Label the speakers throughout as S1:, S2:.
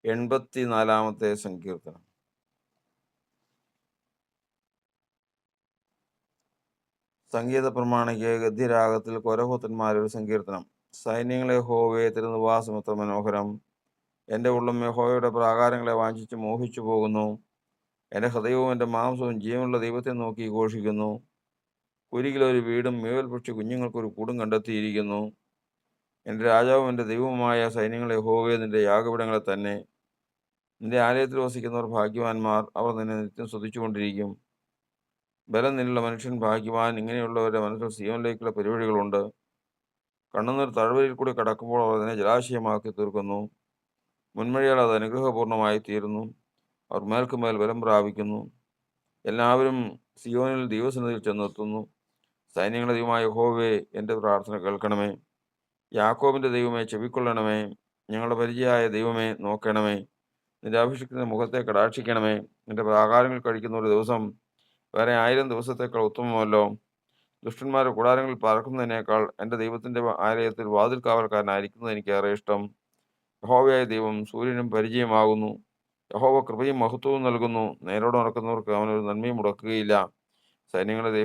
S1: 84 സങ്കീർത്തനം. സംഗീത പ്രമാണിക്ക് ഗദ്യരാഗത്തിൽ കൊരഹൂത്തന്മാരൊരു സങ്കീർത്തനം. സൈന്യങ്ങളെ യഹോവേ, തിരുനിവാസം എത്ര മനോഹരം! എൻ്റെ ഉള്ളം യഹോവയുടെ പ്രാകാരങ്ങളെ വാഞ്ചിച്ച് മോഹിച്ചു പോകുന്നു. എൻ്റെ ഹൃദയവും എൻ്റെ മാംസവും ജീവനുള്ള ദൈവത്തെ നോക്കി ഘോഷിക്കുന്നു. കുരികിലൊരു വീടും മേവൽപക്ഷി കുഞ്ഞുങ്ങൾക്കൊരു കൂടും കണ്ടെത്തിയിരിക്കുന്നു. എൻ്റെ രാജാവും എൻ്റെ ദൈവവുമായ സൈന്യങ്ങളെ യഹോവേ, നിന്റെ യാഗപീഠങ്ങളെ തന്നെ. നിന്റെ ആലയത്തിൽ വസിക്കുന്നവർ ഭാഗ്യവാന്മാർ, അവർ നിന്നെ നിത്യം സ്തുതിച്ചുകൊണ്ടിരിക്കും. ബലം നിന്നുള്ള മനുഷ്യൻ ഭാഗ്യവാൻ, ഇങ്ങനെയുള്ളവരുടെ മനസ്സിൽ സിയോനിലേക്കുള്ള പരിപാടികളുണ്ട്. കണ്ണുനീർ താഴ്വരയിൽ കൂടി കടക്കുമ്പോൾ അവർ അതിനെ ജലാശയമാക്കി തീർക്കുന്നു. മുൻമഴയാൽ അത് അനുഗ്രഹപൂർണ്ണമായി തീരുന്നു. അവർ മേൽക്കുമേൽ ബലം പ്രാപിക്കുന്നു. എല്ലാവരും സിയോനിൽ ദൈവസന്നിധിയിൽ ചെന്നെത്തുന്നു. സൈന്യങ്ങളുടെ ദൈവമായ യഹോവേ, എൻ്റെ പ്രാർത്ഥന കേൾക്കണമേ. യാക്കോബിൻ്റെ ദൈവമേ, ചെവിക്കൊള്ളണമേ. ഞങ്ങളുടെ പരിചയമായ ദൈവമേ, നോക്കണമേ. നിന്റെ അഭിഷിക്തന്റെ മുഖത്തെ കടാക്ഷിക്കണമേ. നിന്റെ പ്രാകാരങ്ങൾ കഴിക്കുന്ന ഒരു ദിവസം വേറെ 1000 ദിവസത്തേക്കാൾ ഉത്തമമല്ലോ. ദുഷ്ടന്മാരുടെ കൂടാരങ്ങളിൽ പാർക്കുന്നതിനേക്കാൾ എൻ്റെ ദൈവത്തിൻ്റെ ആലയത്തിൽ വാതിൽ കാവൽക്കാരനായിരിക്കുന്നത് എനിക്ക് ഏറെ ഇഷ്ടം. യഹോവയായ ദൈവം സൂര്യനും പരിചയമാകുന്നു. യഹോവ കൃപയും മഹത്വവും നൽകുന്നു. നേരോടെ നടക്കുന്നവർക്ക് അവനൊരു നന്മയും മുടക്കുകയില്ല. സൈന്യങ്ങളുടെ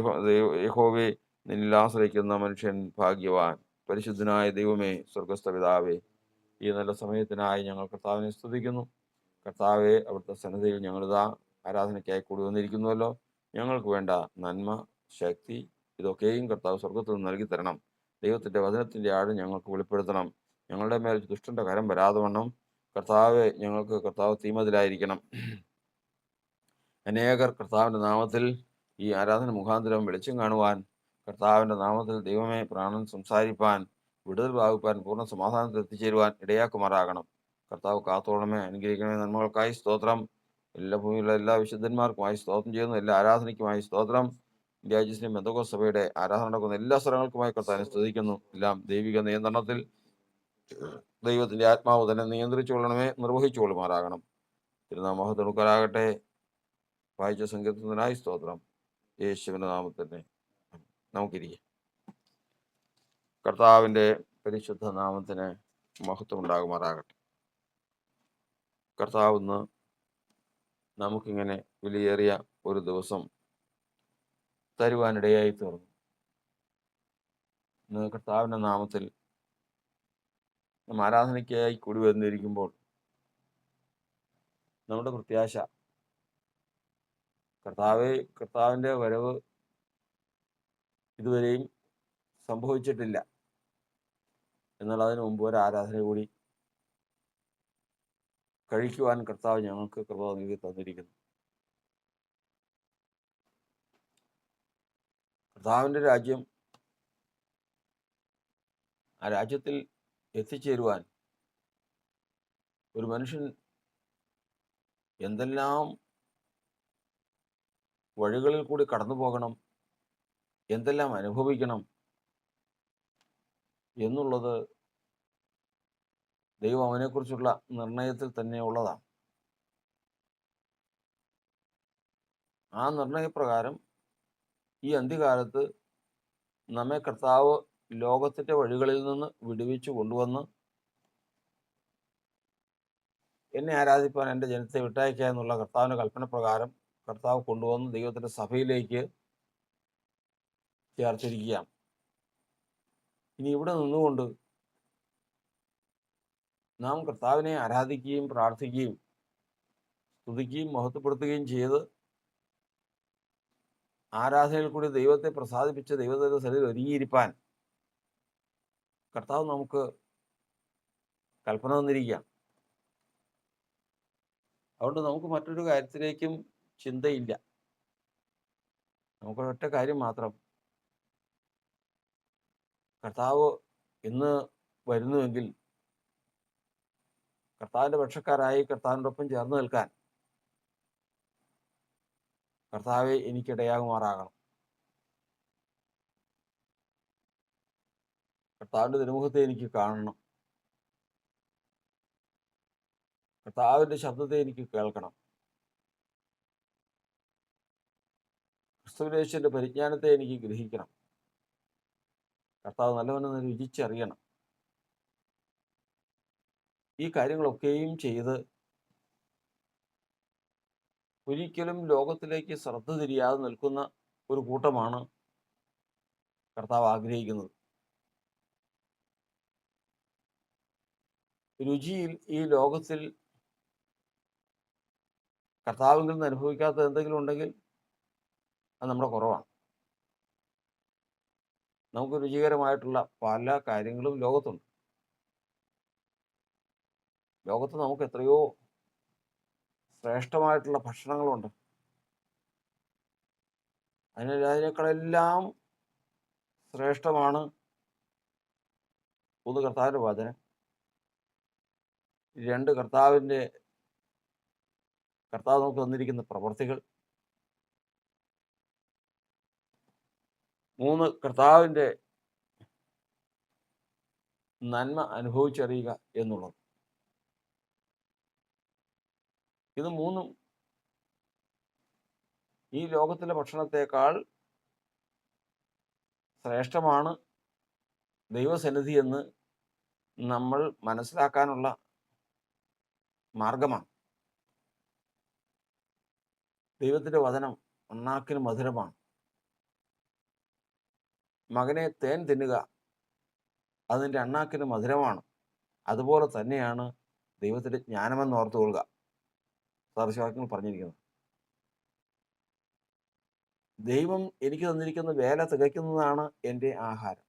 S1: യഹോവേ, നിന്നിൽ ആശ്രയിക്കുന്ന മനുഷ്യൻ ഭാഗ്യവാൻ. പരിശുദ്ധനായ ദൈവമേ, സ്വർഗസ്ഥ പിതാവേ, ഈ നല്ല സമയത്തിനായി ഞങ്ങൾ കർത്താവിനെ സ്തുതിക്കുന്നു. കർത്താവെ, അവിടുത്തെ സന്നിധിയിൽ ഞങ്ങളിതാ ആരാധനയ്ക്കായി കൂടി വന്നിരിക്കുന്നുവല്ലോ. ഞങ്ങൾക്ക് വേണ്ട നന്മ, ശക്തി ഇതൊക്കെയും കർത്താവ് സ്വർഗത്തിൽ നിന്ന് നൽകി തരണം. ദൈവത്തിൻ്റെ വചനത്തിൻ്റെ ആഴം ഞങ്ങൾക്ക് വെളിപ്പെടുത്തണം. ഞങ്ങളുടെ മേൽ ദുഷ്ടൻ്റെ കരം വരാതെ വണ്ണം കർത്താവെ, ഞങ്ങൾക്ക് കർത്താവ് തീമതിലായിരിക്കണം. അനേകർ കർത്താവിൻ്റെ നാമത്തിൽ ഈ ആരാധന മുഖാന്തരം വെളിച്ചം കാണുവാൻ, കർത്താവിൻ്റെ നാമത്തിൽ ദൈവമേ പ്രാണൻ സംസാരിപ്പാൻ, വിടുതൽ പ്രാപിപ്പാൻ, പൂർണ്ണ സമാധാനത്തിൽ എത്തിച്ചേരുവാൻ ഇടയാക്കുമാറാകണം. കർത്താവ് കാത്തോളമേ, അനുഗ്രഹിക്കണമേ. നന്മകൾക്കായി സ്തോത്രം. എല്ലാ ഭൂമിയിലുള്ള എല്ലാ വിശുദ്ധന്മാർക്കുമായി സ്തോത്രം ചെയ്യുന്നു. എല്ലാ ആരാധനയ്ക്കുമായി സ്തോത്രം. ഇന്ത്യ ബന്ധകോസ് സഭയുടെ ആരാധന നടക്കുന്ന എല്ലാ സ്ഥലങ്ങൾക്കുമായി കർത്താവിനെ സ്തുതിക്കുന്നു. എല്ലാം ദൈവിക നിയന്ത്രണത്തിൽ ദൈവത്തിൻ്റെ ആത്മാവ് തന്നെ നിയന്ത്രിച്ചുകൊള്ളണമേ, നിർവഹിച്ചുകൊള്ളുമാറാകണം. തിരുനാമഹത്വനുക്കരാകട്ടെ. വായിച്ച സങ്കീർത്തനത്തിനായി സ്തോത്രം. യേശുവിൻ്റെ നാമത്തിൽ നമുക്കിരിക്കാം. കർത്താവിൻ്റെ പരിശുദ്ധ നാമത്തിന് മഹത്വം ഉണ്ടാകുമാറാകട്ടെ. കർത്താവ് ഇന്ന് നമുക്കിങ്ങനെ വിലയേറിയ ഒരു ദിവസം തരുവാനിടയായി തീർന്നു. ഇന്ന് കർത്താവിൻ്റെ നാമത്തിൽ നാം ആരാധനയ്ക്കായി കൂടി വന്നിരിക്കുമ്പോൾ നമ്മുടെ പ്രത്യാശ കർത്താവിൻ്റെ വരവ് ഇതുവരെയും സംഭവിച്ചിട്ടില്ല. എന്നാൽ അതിനു മുമ്പ് ഒരു ആരാധന കൂടി കഴിക്കുവാൻ കർത്താവ് ഞങ്ങൾക്ക് കൃപ നൽകി തന്നിരിക്കുന്നു. കർത്താവിൻ്റെ രാജ്യം, ആ രാജ്യത്തിൽ എത്തിച്ചേരുവാൻ ഒരു മനുഷ്യൻ എന്തെല്ലാം വഴികളിൽ കൂടി കടന്നു പോകണം, എന്തെല്ലാം അനുഭവിക്കണം എന്നുള്ളത് ദൈവം അവനെക്കുറിച്ചുള്ള നിർണയത്തിൽ തന്നെ ഉള്ളതാണ്. ആ നിർണയപ്രകാരം ഈ അന്ത്യകാലത്ത് നമ്മെ കർത്താവ് ലോകത്തിൻ്റെ വഴികളിൽ നിന്ന് വിടുവിച്ചു കൊണ്ടുവന്ന് എന്നെ ആരാധിപ്പാൻ എൻ്റെ ജനത്തെ വിട്ടയക്കുക എന്നുള്ള കർത്താവിൻ്റെ കൽപ്പന പ്രകാരം കർത്താവ് കൊണ്ടുവന്ന് ദൈവത്തിൻ്റെ സഭയിലേക്ക് ചേർത്തിരിക്കുകയാണ്. ഇനി ഇവിടെ നിന്നുകൊണ്ട് നാം കർത്താവിനെ ആരാധിക്കുകയും പ്രാർത്ഥിക്കുകയും സ്തുതിക്കുകയും മഹത്വപ്പെടുത്തുകയും ചെയ്ത് ആരാധനയിൽ കൂടി ദൈവത്തെ പ്രസാദിപ്പിച്ച് ദൈവത്തിൻ്റെ സന്നിധിയിൽ ഒരുങ്ങിയിരിക്കാൻ കർത്താവ് നമുക്ക് കൽപ്പന തന്നിരിക്കുകയാണ്. അതുകൊണ്ട് നമുക്ക് മറ്റൊരു കാര്യത്തിലേക്കും ചിന്തയില്ല. നമുക്കൊരൊറ്റ കാര്യം മാത്രം, കർത്താവ് ഇന്ന് വരുന്നുവെങ്കിൽ കർത്താവിൻ്റെ പക്ഷക്കാരായി കർത്താവിനോടൊപ്പം ചേർന്ന് നിൽക്കാൻ കർത്താവെ എനിക്കിടയാകുമാറാകണം. കർത്താവിൻ്റെ തിരുമുഖത്തെ എനിക്ക് കാണണം. കർത്താവിൻ്റെ ശബ്ദത്തെ എനിക്ക് കേൾക്കണം. ക്രിസ്തുവിന്റെ പരിജ്ഞാനത്തെ എനിക്ക് ഗ്രഹിക്കണം. കർത്താവ് നല്ലവനെന്ന് രുചിച്ചറിയണം. ഈ കാര്യങ്ങളൊക്കെയും ചെയ്ത് ഒരിക്കലും ലോകത്തിലേക്ക് ശ്രദ്ധ തിരിയാതെ നിൽക്കുന്ന ഒരു കൂട്ടമാണ് കർത്താവ് ആഗ്രഹിക്കുന്നത്. രുചിയിൽ ഈ ലോകത്തിൽ കർത്താവിൽ നിന്ന് അനുഭവിക്കാത്ത എന്തെങ്കിലും ഉണ്ടെങ്കിൽ അത് നമ്മുടെ കുറവാണ്. നമുക്ക് രുചികരമായിട്ടുള്ള പല കാര്യങ്ങളും ലോകത്തുണ്ട്. ലോകത്ത് നമുക്ക് എത്രയോ ശ്രേഷ്ഠമായിട്ടുള്ള ഭക്ഷണങ്ങളുണ്ട്. അതിനേക്കാളെല്ലാം ശ്രേഷ്ഠമാണ് ഒന്ന് കർത്താവിൻ്റെ വചനം, രണ്ട് കർത്താവ് നമുക്ക് തന്നിരിക്കുന്ന പ്രവർത്തികൾ, മൂന്ന് കർത്താവിൻ്റെ നന്മ അനുഭവിച്ചറിയുക എന്നുള്ളത്. ഇത് മൂന്നും ഈ ലോകത്തിലെ ഭക്ഷണത്തേക്കാൾ ശ്രേഷ്ഠമാണ് ദൈവസന്നിധി എന്ന് നമ്മൾ മനസ്സിലാക്കാനുള്ള മാർഗമാണ്. ദൈവത്തിൻ്റെ വചനം അണ്ണാക്കിന് മധുരമാണ്. മകനെ, തേൻ തിന്നുക, അതിൻ്റെ അണ്ണാക്കിന് മധുരമാണ്. അതുപോലെ തന്നെയാണ് ദൈവത്തിൻ്റെ ജ്ഞാനമെന്ന് ഓർത്തു കൊള്ളുക. സദൃശവാക്യങ്ങൾ പറഞ്ഞിരിക്കുന്നത്. ദൈവം എനിക്ക് തന്നിരിക്കുന്ന വേല തികയ്ക്കുന്നതാണ് എൻ്റെ ആഹാരം.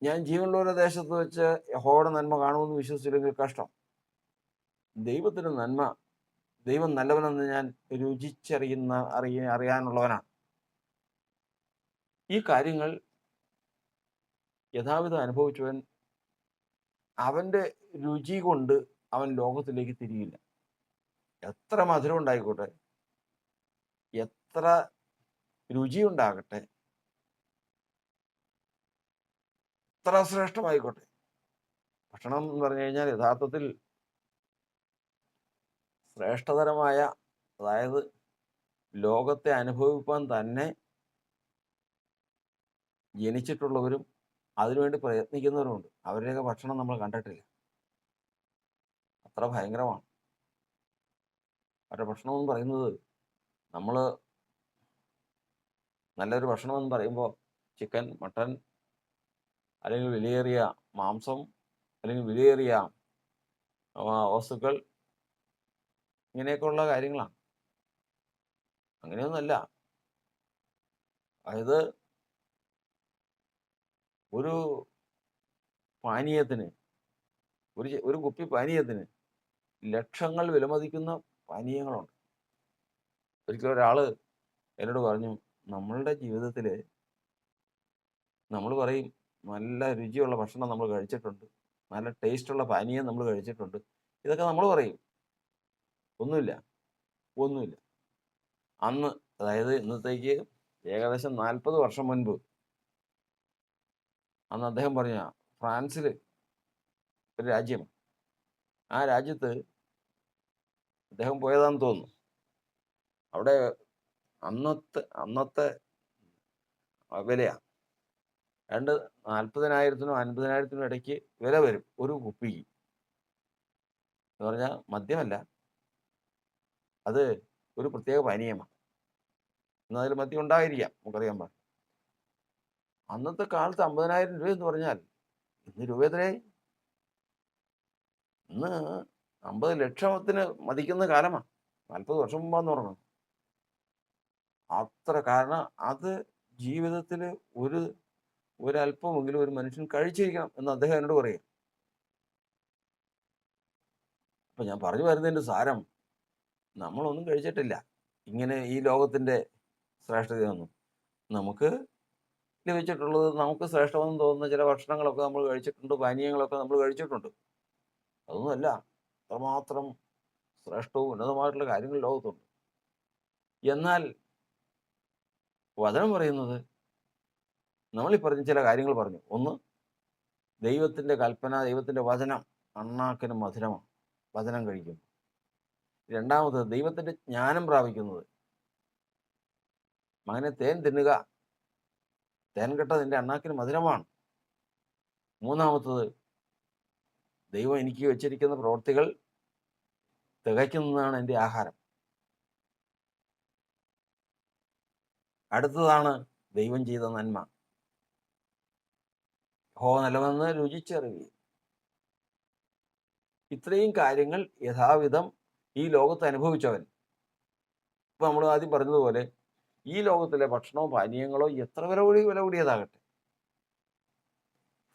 S1: ഞാൻ ജീവനുള്ള ദേശത്ത് വെച്ച് യഹോവയുടെ നന്മ കാണുമെന്ന് വിശ്വസിച്ചില്ലെങ്കിൽ കഷ്ടം. ദൈവത്തിൻ്റെ നന്മ, ദൈവം നല്ലവനെന്ന് ഞാൻ അറിയാനുള്ളവനാണ്. ഈ കാര്യങ്ങൾ യഥാവിധം അനുഭവിച്ചവൻ അവൻ്റെ രുചി കൊണ്ട് അവൻ ലോകത്തിലേക്ക് തിരിയില്ല. എത്ര മധുരം ഉണ്ടായിക്കോട്ടെ, എത്ര രുചി ഉണ്ടാകട്ടെ, എത്ര ശ്രേഷ്ഠമായിക്കോട്ടെ, ഭക്ഷണം എന്ന് പറഞ്ഞു കഴിഞ്ഞാൽ യഥാർത്ഥത്തിൽ ശ്രേഷ്ഠതരമായ, അതായത് ലോകത്തെ അനുഭവിപ്പാൻ തന്നെ ജനിച്ചിട്ടുള്ളവരും അതിനുവേണ്ടി പ്രയത്നിക്കുന്നവരുമുണ്ട്. അവരുടെയൊക്കെ ഭക്ഷണം നമ്മൾ കണ്ടിട്ടില്ല. അത്ര ഭയങ്കരമാണ് അവരുടെ ഭക്ഷണം എന്ന് പറയുന്നത്. നമ്മൾ നല്ലൊരു ഭക്ഷണം എന്ന് പറയുമ്പോൾ ചിക്കൻ, മട്ടൻ, അല്ലെങ്കിൽ വിലയേറിയ മാംസം, അല്ലെങ്കിൽ വിലയേറിയ വസ്തുക്കൾ, ഇങ്ങനെയൊക്കെയുള്ള കാര്യങ്ങളാണ്. അങ്ങനെയൊന്നുമല്ല. അതായത് ഒരു പാനീയത്തിന്, ഒരു കുപ്പി പാനീയത്തിന് ലക്ഷങ്ങൾ വിലമതിക്കുന്ന പാനീയങ്ങളുണ്ട്. ഒരിക്കലും ഒരാൾ എന്നോട് പറഞ്ഞു, നമ്മളുടെ ജീവിതത്തിൽ നമ്മൾ പറയും നല്ല രുചിയുള്ള ഭക്ഷണം നമ്മൾ കഴിച്ചിട്ടുണ്ട്, നല്ല ടേസ്റ്റുള്ള പാനീയം നമ്മൾ കഴിച്ചിട്ടുണ്ട്, ഇതൊക്കെ നമ്മൾ പറയും. ഒന്നുമില്ല. അന്ന്, അതായത് ഇന്നത്തേക്ക് ഏകദേശം 40 വർഷം മുൻപ്, അന്ന് അദ്ദേഹം പറഞ്ഞ ഫ്രാൻസിൽ ഒരു രാജ്യം, ആ രാജ്യത്ത് അദ്ദേഹം പോയതാണെന്ന് തോന്നുന്നു. അവിടെ അന്നത്തെ വിലയാണ് 40,000-നും 50,000-നും ഇടയ്ക്ക് വില വരും ഒരു കുപ്പിക്ക്. എന്ന് പറഞ്ഞാൽ മദ്യമല്ല, അത് ഒരു പ്രത്യേക പാനീയമാണ്. എന്നാൽ അതിൽ മദ്യം ഉണ്ടായിരിക്കാം, നമുക്കറിയാൻ പാടില്ല. അന്നത്തെ കാലത്ത് 50,000 രൂപ എന്ന് പറഞ്ഞാൽ ഇന്ന് രൂപ എത്രയായി? ഇന്ന് 50 ലക്ഷത്തിന് മതിക്കുന്ന കാലമാണ്. 40 വർഷം മുമ്പാന്ന് പറഞ്ഞു. അത്ര, കാരണം അത് ജീവിതത്തിൽ ഒരല്പമെങ്കിലും ഒരു മനുഷ്യൻ കഴിച്ചിരിക്കണം എന്ന് അദ്ദേഹം എന്നോട് പറയും. അപ്പൊ ഞാൻ പറഞ്ഞു വരുന്നതിൻ്റെ സാരം, നമ്മളൊന്നും കഴിച്ചിട്ടില്ല ഇങ്ങനെ ഈ ലോകത്തിൻ്റെ ശ്രേഷ്ഠതയൊന്നും. നമുക്ക് ലഭിച്ചിട്ടുള്ളത്, നമുക്ക് ശ്രേഷ്ഠമെന്ന് തോന്നുന്ന ചില ഭക്ഷണങ്ങളൊക്കെ നമ്മൾ കഴിച്ചിട്ടുണ്ട്, പാനീയങ്ങളൊക്കെ നമ്മൾ കഴിച്ചിട്ടുണ്ട്. അതൊന്നുമല്ല, അത്രമാത്രം ശ്രേഷ്ഠവും ഉന്നതമായിട്ടുള്ള കാര്യങ്ങൾ ലോകത്തുണ്ട്. എന്നാൽ വചനം പറയുന്നത്, നമ്മളീ പറഞ്ഞ ചില കാര്യങ്ങൾ പറഞ്ഞു. ഒന്ന്, ദൈവത്തിൻ്റെ കൽപ്പന, ദൈവത്തിൻ്റെ വചനം അണ്ണാക്കിന് മധുരമാണ്, വചനം കഴിക്കുന്നു. രണ്ടാമത്, ദൈവത്തിൻ്റെ ജ്ഞാനം പ്രാപിക്കുന്നത്. മകനെ, തേൻ തിന്നുക, തേൻ കെട്ട നിന്റെ അണ്ണാക്കിന് മധുരമാണ്. മൂന്നാമത്തത്, ദൈവം എനിക്ക് വെച്ചിരിക്കുന്ന പ്രവൃത്തികൾ തികയ്ക്കുന്നതാണ് എൻ്റെ ആഹാരം. അടുത്തതാണ് ദൈവം ചെയ്ത നന്മ. യഹോവ നല്ലവനെന്ന് രുചിച്ചറിയുകയും. ഇത്രയും കാര്യങ്ങൾ യഥാവിധം ഈ ലോകത്ത് അനുഭവിച്ചവൻ. ഇപ്പൊ നമ്മൾ ആദ്യം പറഞ്ഞതുപോലെ ഈ ലോകത്തിലെ ഭക്ഷണമോ പാനീയങ്ങളോ എത്ര വില കൂടിയതാകട്ടെ,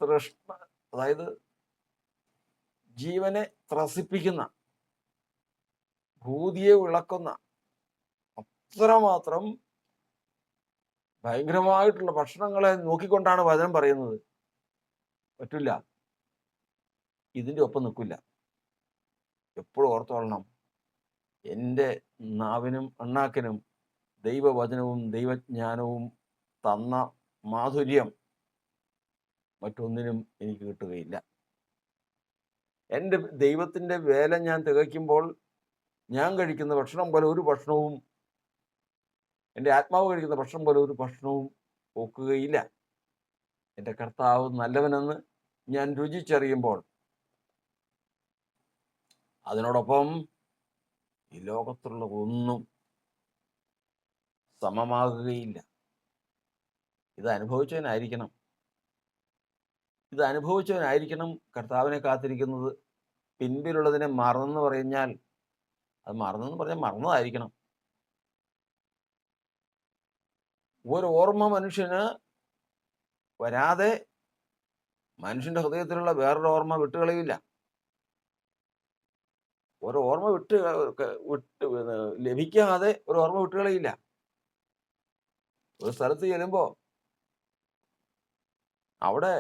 S1: തൃഷ്ണ, അതായത് ജീവനെ ത്രസിപ്പിക്കുന്ന, ഭൂതിയെ ഇളക്കുന്ന അത്രമാത്രം ഭയങ്കരമായിട്ടുള്ള ഭക്ഷണങ്ങളെ നോക്കിക്കൊണ്ടാണ് വചനം പറയുന്നത്. പറ്റില്ല, ഇതിൻ്റെ ഒപ്പം നിൽക്കില്ല. എപ്പോഴും ഓർത്തോളണം, എൻ്റെ നാവിനും അണ്ണാക്കിനും ദൈവവചനവും ദൈവജ്ഞാനവും തന്ന മാധുര്യം മറ്റൊന്നിനും എനിക്ക് കിട്ടുകയില്ല. എൻ്റെ ദൈവത്തിൻ്റെ വേല ഞാൻ തികയ്ക്കുമ്പോൾ ഞാൻ കഴിക്കുന്ന ഭക്ഷണം പോലെ ഒരു ഭക്ഷണവും, എൻ്റെ ആത്മാവ് കഴിക്കുന്ന ഭക്ഷണം പോലെ ഒരു ഭക്ഷണവും ഒക്കുകയില്ല. എൻ്റെ കർത്താവ് നല്ലവനെന്ന് ഞാൻ രുചിച്ചറിയുമ്പോൾ അതിനോടൊപ്പം ഈ ലോകത്തുള്ള ഒന്നും സമമാകുകയില്ല. ഇത് അനുഭവിച്ചവനായിരിക്കണം കർത്താവിനെ കാത്തിരിക്കുന്നത്. പിൻപിലുള്ളതിനെ മറന്നെന്ന് പറഞ്ഞാൽ അത് മറന്നതായിരിക്കണം. ഒരു ഓർമ്മ മനുഷ്യന് വരാതെ മനുഷ്യന്റെ ഹൃദയത്തിലുള്ള വേറൊരു ഓർമ്മ വിട്ടുകളയില്ല. ഒരു ഓർമ്മ വിട്ട് ലഭിക്കാതെ ഒരു ഓർമ്മ വിട്ടുകളയില്ല. ഒരു സ്ഥലത്ത് ചെല്ലുമ്പോ അവിടെ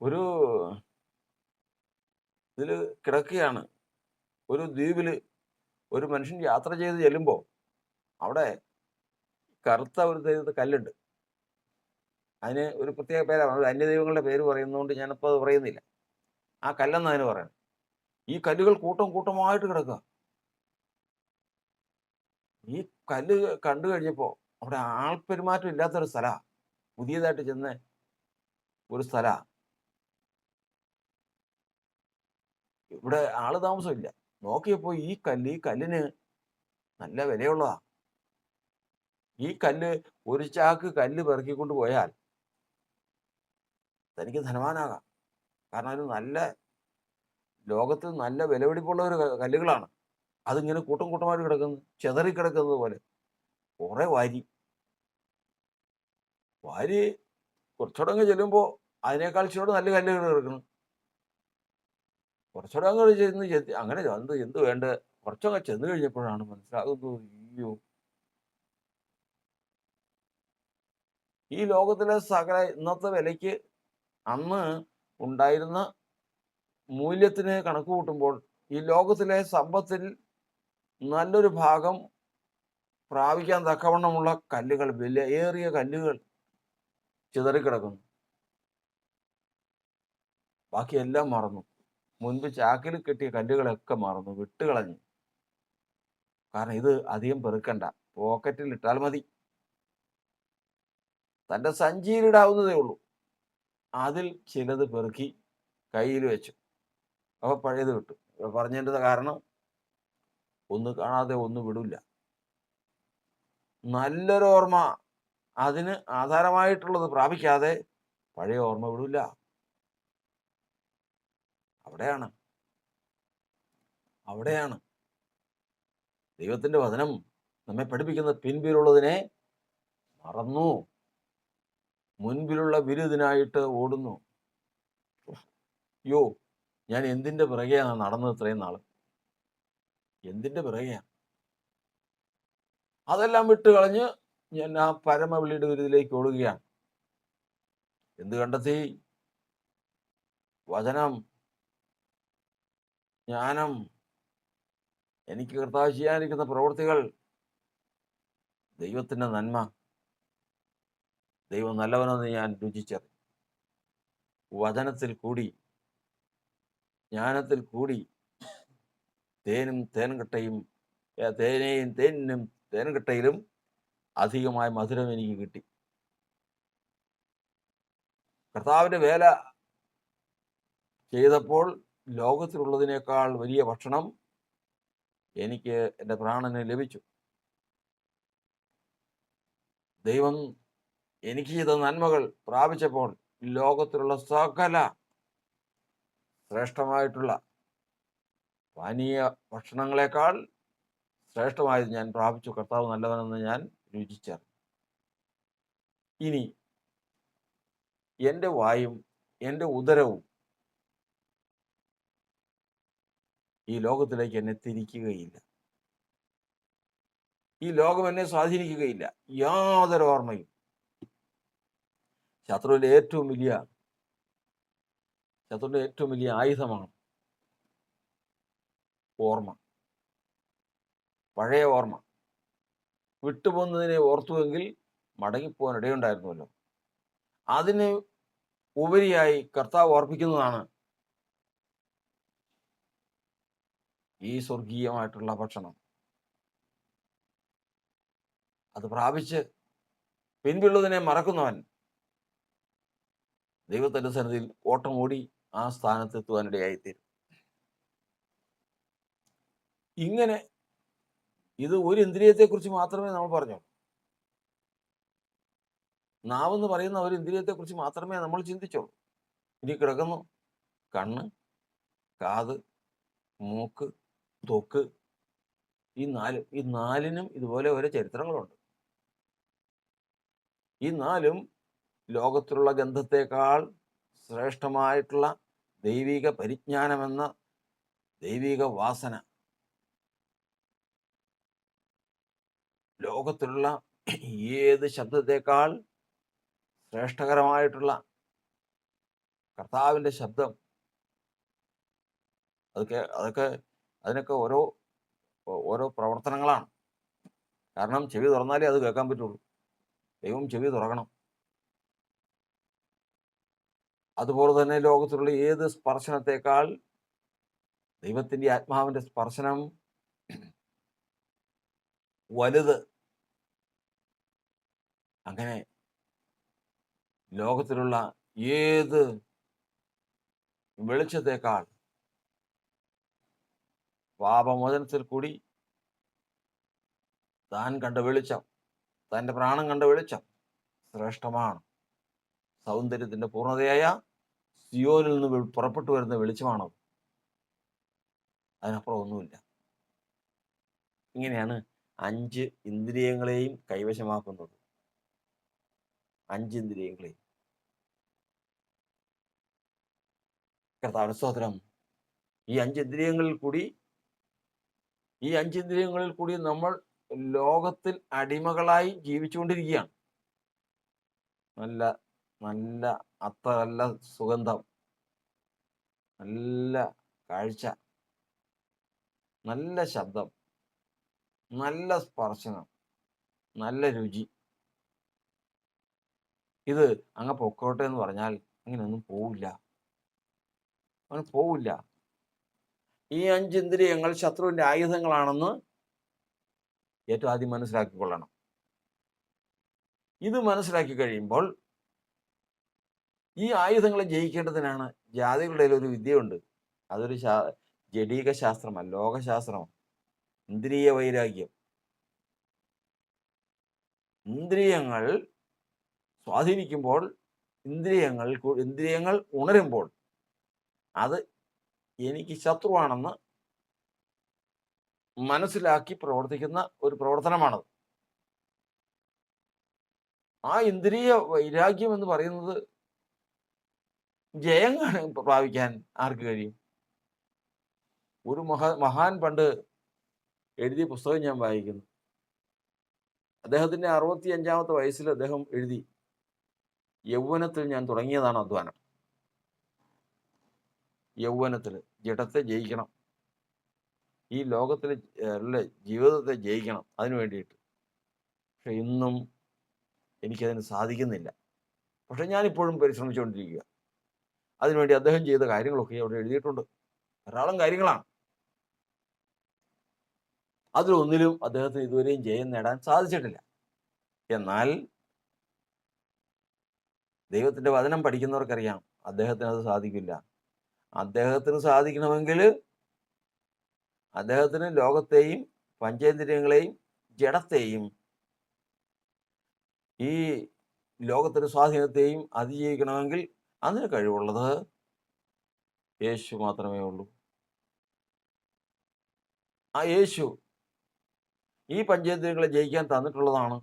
S1: ഒരു ഇതില് കിടക്കുകയാണ്, ഒരു ദ്വീപില് ഒരു മനുഷ്യൻ യാത്ര ചെയ്ത് ചെല്ലുമ്പോ അവിടെ കറുത്ത ഒരു കല്ലുണ്ട്. അതിന് ഒരു പ്രത്യേക പേരാണ്, അന്യദൈവങ്ങളുടെ പേര് പറയുന്നതുകൊണ്ട് ഞാനിപ്പോൾ അത് പറയുന്നില്ല. ആ കല്ലെന്ന് അതിന് പറയണം. ഈ കല്ലുകൾ കൂട്ടമായിട്ട് കിടക്കുക. ഈ കല്ല് കണ്ടു കഴിഞ്ഞപ്പോ അവിടെ ആൾപെരുമാറ്റം ഇല്ലാത്തൊരു സ്ഥലമാണ്, പുതിയതായിട്ട് ചെന്ന ഒരു സ്ഥലമാണ്. ഇവിടെ ആള് താമസമില്ല. നോക്കിയപ്പോ ഈ കല്ലിന് നല്ല വിലയുള്ളതാ. ഈ കല്ല്, ഒരു ചാക്ക് കല്ല് പെറുക്കിക്കൊണ്ട് പോയാൽ തനിക്ക് ധനവാനാകാം. കാരണം അത് ലോകത്ത് നല്ല വിലപിടിപ്പുള്ള ഒരു കല്ലുകളാണ്. അതിങ്ങനെ കൂട്ടമായിട്ട് കിടക്കുന്നു, ചെതറിക്കിടക്കുന്നത് പോലെ. കുറെ വാരി കുറച്ചുകൂടെ അങ്ങ് ചെല്ലുമ്പോൾ അതിനേക്കാൾ ചൂട് നല്ല കല്ലുകൾ കിടക്കണം. കുറച്ചുകൂടെ അങ്ങ് ചെന്ന് അങ്ങനെ എന്ത് വേണ്ട, കുറച്ചൊക്കെ ചെന്ന് കഴിഞ്ഞപ്പോഴാണ് മനസ്സിലാകുന്നത്, അയ്യോ, ഈ ലോകത്തിലെ സകല ഇന്നത്തെ വിലയ്ക്ക് അന്ന് ഉണ്ടായിരുന്ന മൂല്യത്തിന് കണക്ക് കൂട്ടുമ്പോൾ ഈ ലോകത്തിലെ സമ്പത്തിൽ നല്ലൊരു ഭാഗം പ്രാപിക്കാൻ തക്കവണ്ണമുള്ള കല്ലുകൾ, വിലയേറിയ കല്ലുകൾ ചിതറിക്കിടക്കുന്നു. ബാക്കിയെല്ലാം മറന്നു. മുൻപ് ചാക്കിൽ കെട്ടിയ കല്ലുകളൊക്കെ മറന്നു, വിട്ടുകളഞ്ഞു. കാരണം ഇത് അധികം പെറുക്കണ്ട, പോക്കറ്റിൽ ഇട്ടാൽ മതി, തൻ്റെ സഞ്ചിയിലിടാവുന്നതേ ഉള്ളൂ. അതിൽ ചിലത് പെറുക്കി കയ്യിൽ വെച്ചു. അപ്പൊ പഴയത് വിട്ടു. പറഞ്ഞതിൻ്റെ കാരണം, ഒന്ന് കാണാതെ ഒന്ന് വിടില്ല. നല്ലൊരു ഓർമ്മ, അതിന് ആധാരമായിട്ടുള്ളത് പ്രാപിക്കാതെ പഴയ ഓർമ്മ വിടില്ല. അവിടെയാണ് ദൈവത്തിന്റെ വചനം നമ്മെ പഠിപ്പിക്കുന്ന. പിൻപിലുള്ളതിനെ മറന്നു, മുൻപിലുള്ള വിരുദിനായിട്ട് ഓടുന്നു. യോ, ഞാൻ എന്തിന്റെ പിറകെയാണ് നടന്നത് ഇത്രയും നാള്? എന്തിന്റെ പിറകെയാണ്? അതെല്ലാം വിട്ട് കളഞ്ഞ് ഞാൻ ആ പരമവിളിയുടെ വിരുദിലേക്ക് ഓടുകയാണ്. എന്ത് കണ്ടെത്തി? വചനം, ജ്ഞാനം, എനിക്ക് കർത്താവ് ചെയ്യാനിരിക്കുന്ന പ്രവൃത്തികൾ, ദൈവത്തിന്റെ നന്മ. ദൈവം നല്ലവനെന്ന് ഞാൻ രുചിച്ചത്. വചനത്തിൽ കൂടി, ജ്ഞാനത്തിൽ കൂടി, തേനിനും തേൻകട്ടയിലും അധികമായ മധുരം എനിക്ക് കിട്ടി. കർത്താവിന്റെ വേല ചെയ്തപ്പോൾ ലോകത്തിലുള്ളതിനേക്കാൾ വലിയ ഭക്ഷണം എനിക്ക് എൻ്റെ പ്രാണന് ലഭിച്ചു. ദൈവം എനിക്ക് ചെയ്ത നന്മകൾ പ്രാപിച്ചപ്പോൾ ലോകത്തിലുള്ള സകല ശ്രേഷ്ഠമായിട്ടുള്ള പാനീയ ഭക്ഷണങ്ങളെക്കാൾ ശ്രേഷ്ഠമായത് ഞാൻ പ്രാപിച്ചു. കർത്താവ് നല്ലവനെന്ന് ഞാൻ രുചിച്ചറിഞ്ഞു. ഇനി എൻ്റെ വായും എൻ്റെ ഉദരവും ഈ ലോകത്തിലേക്ക് എന്നെ തിരിക്കുകയില്ല. ഈ ലോകം എന്നെ സ്വാധീനിക്കുകയില്ല. യാതൊരു ഓർമ്മയും. ശത്രുവിൻ്റെ ഏറ്റവും വലിയ ആയുധമാണ് ഓർമ്മ. പഴയ ഓർമ്മ. വിട്ടുപോകുന്നതിനെ ഓർത്തുവെങ്കിൽ മടങ്ങിപ്പോകാൻ ഇടയുണ്ടായിരുന്നുവല്ലോ. അതിന് ഉപരിയായി കർത്താവ് ഓർപ്പിക്കുന്നതാണ് ഈ സ്വർഗീയമായിട്ടുള്ള ഭക്ഷണം. അത് പ്രാപിച്ച് പിൻപുള്ളതിനെ മറക്കുന്നവൻ ദൈവത്തിൻ്റെ സന്നിധിയിൽ ഓട്ടം ഓടി ആ സ്ഥാനത്തെത്തുവാനിടയായിത്തീരും. ഇങ്ങനെ ഇത് ഒരു ഇന്ദ്രിയത്തെക്കുറിച്ച് മാത്രമേ നമ്മൾ പറഞ്ഞുള്ളൂ. നാവെന്ന് പറയുന്ന ഒരു ഇന്ദ്രിയത്തെക്കുറിച്ച് മാത്രമേ നമ്മൾ ചിന്തിച്ചുള്ളൂ. ഇനി കിടക്കുന്നു കണ്ണ്, കാത്, മൂക്ക്, ത്വക്ക്. ഈ നാലിനും ഇതുപോലെ ഓരോ ചരിത്രങ്ങളുണ്ട്. ഈ നാലും ലോകത്തിലുള്ള ഗന്ധത്തെക്കാൾ ശ്രേഷ്ഠമായിട്ടുള്ള ദൈവിക പരിജ്ഞാനമെന്ന ദൈവിക വാസന, ലോകത്തിലുള്ള ഏത് ശബ്ദത്തെക്കാൾ ശ്രേഷ്ഠകരമായിട്ടുള്ള കർത്താവിൻ്റെ ശബ്ദം, അതിനൊക്കെ ഓരോ പ്രവർത്തനങ്ങളാണ്. കാരണം ചെവി തുറന്നാലേ അത് കേൾക്കാൻ പറ്റുള്ളൂ. ദൈവം ചെവി തുറക്കണം. അതുപോലെ തന്നെ ലോകത്തിലുള്ള ഏത് സ്പർശനത്തെക്കാൾ ദൈവത്തിൻ്റെ ആത്മാവിൻ്റെ സ്പർശനം വലുത്. അങ്ങനെ ലോകത്തിലുള്ള ഏത് വെളിച്ചത്തെക്കാൾ പാപമോചനത്തിൽ കൂടി താൻ കണ്ട വെളിച്ചം, തൻ്റെ പ്രാണൻ കണ്ട വെളിച്ചം ശ്രേഷ്ഠമാണ്. സൗന്ദര്യത്തിൻ്റെ പൂർണ്ണതയായ സിയോനിൽ നിന്ന് പുറപ്പെട്ടു വരുന്ന വെളിച്ചമാണത്. അതിനപ്പുറം ഒന്നുമില്ല. ഇങ്ങനെയാണ് 5 ഇന്ദ്രിയങ്ങളെയും കൈവശമാക്കുന്നത്. 5 ഇന്ദ്രിയങ്ങളെയും. കർത്താവിന് സ്തോത്രം. ഈ 5 ഇന്ദ്രിയങ്ങളിൽ കൂടി നമ്മൾ ലോകത്തിൽ അടിമകളായി ജീവിച്ചുകൊണ്ടിരിക്കുകയാണ്. നല്ല അത്ര നല്ല സുഗന്ധം, നല്ല കാഴ്ച, നല്ല ശബ്ദം, നല്ല സ്പർശനം, നല്ല രുചി. ഇത് അങ്ങ് പൊക്കോട്ടെ എന്ന് പറഞ്ഞാൽ അങ്ങനെയൊന്നും പോവില്ല. അങ്ങനെ പോവില്ല. ഈ 5 ഇന്ദ്രിയങ്ങൾ ശത്രുവിൻ്റെ ആയുധങ്ങളാണെന്ന് ഏറ്റവും ആദ്യം മനസ്സിലാക്കിക്കൊള്ളണം. ഇത് മനസ്സിലാക്കി കഴിയുമ്പോൾ ഈ ആയുധങ്ങളെ ജയിക്കേണ്ടതിനാണ് ജാതികളുടെ ഒരു വിദ്യയുണ്ട്. അതൊരു ജഡീക ശാസ്ത്രമല്ല, ലോകശാസ്ത്രമാണ്. ഇന്ദ്രിയ വൈരാഗ്യം. ഇന്ദ്രിയങ്ങൾ സ്വാധീനിക്കുമ്പോൾ, ഇന്ദ്രിയങ്ങൾ ഉണരുമ്പോൾ അത് എനിക്ക് ശത്രുവാണെന്ന് മനസ്സിലാക്കി പ്രവർത്തിക്കുന്ന ഒരു പ്രവർത്തനമാണത്. ആ ഇന്ദ്രിയ വൈരാഗ്യം എന്ന് പറയുന്നത് ജയം പ്രാപിക്കാൻ ആർക്ക് കഴിയും? ഒരു മഹാൻ പണ്ട് എഴുതിയ പുസ്തകം ഞാൻ വായിക്കുന്നു. അദ്ദേഹത്തിൻ്റെ 65-ാമത്തെ വയസ്സിൽ അദ്ദേഹം എഴുതി, യൗവനത്തിൽ ഞാൻ തുടങ്ങിയതാണ് അധ്വാനം. യൗവനത്തിൽ ജഡത്തെ ജയിക്കണം, ഈ ലോകത്തിലെ ജീവിതത്തെ ജയിക്കണം, അതിനു വേണ്ടിയിട്ട്. പക്ഷെ ഇന്നും എനിക്കതിന് സാധിക്കുന്നില്ല. പക്ഷെ ഞാനിപ്പോഴും പരിശ്രമിച്ചുകൊണ്ടിരിക്കുക. അതിനുവേണ്ടി അദ്ദേഹം ചെയ്ത കാര്യങ്ങളൊക്കെ അവിടെ എഴുതിയിട്ടുണ്ട്. ധാരാളം കാര്യങ്ങളാണ്. അതിലൊന്നിലും അദ്ദേഹത്തിന് ഇതുവരെയും ജയം നേടാൻ സാധിച്ചിട്ടില്ല. എന്നാൽ ദൈവത്തിൻ്റെ വചനം പഠിക്കുന്നവർക്കറിയാം അദ്ദേഹത്തിന് അത് സാധിക്കില്ല. അദ്ദേഹത്തിന് സാധിക്കണമെങ്കിൽ അദ്ദേഹത്തിന് ലോകത്തെയും പഞ്ചേന്ദ്രിയങ്ങളെയും ജഡത്തെയും ഈ ലോകത്തിന്റെ സ്വാധീനത്തെയും അതിജീവിക്കണമെങ്കിൽ അതിന് കഴിവുള്ളത് യേശു മാത്രമേ ഉള്ളൂ. ആ യേശു ഈ പഞ്ചേന്ദ്രിയങ്ങളെ ജയിക്കാൻ തന്നിട്ടുള്ളതാണ്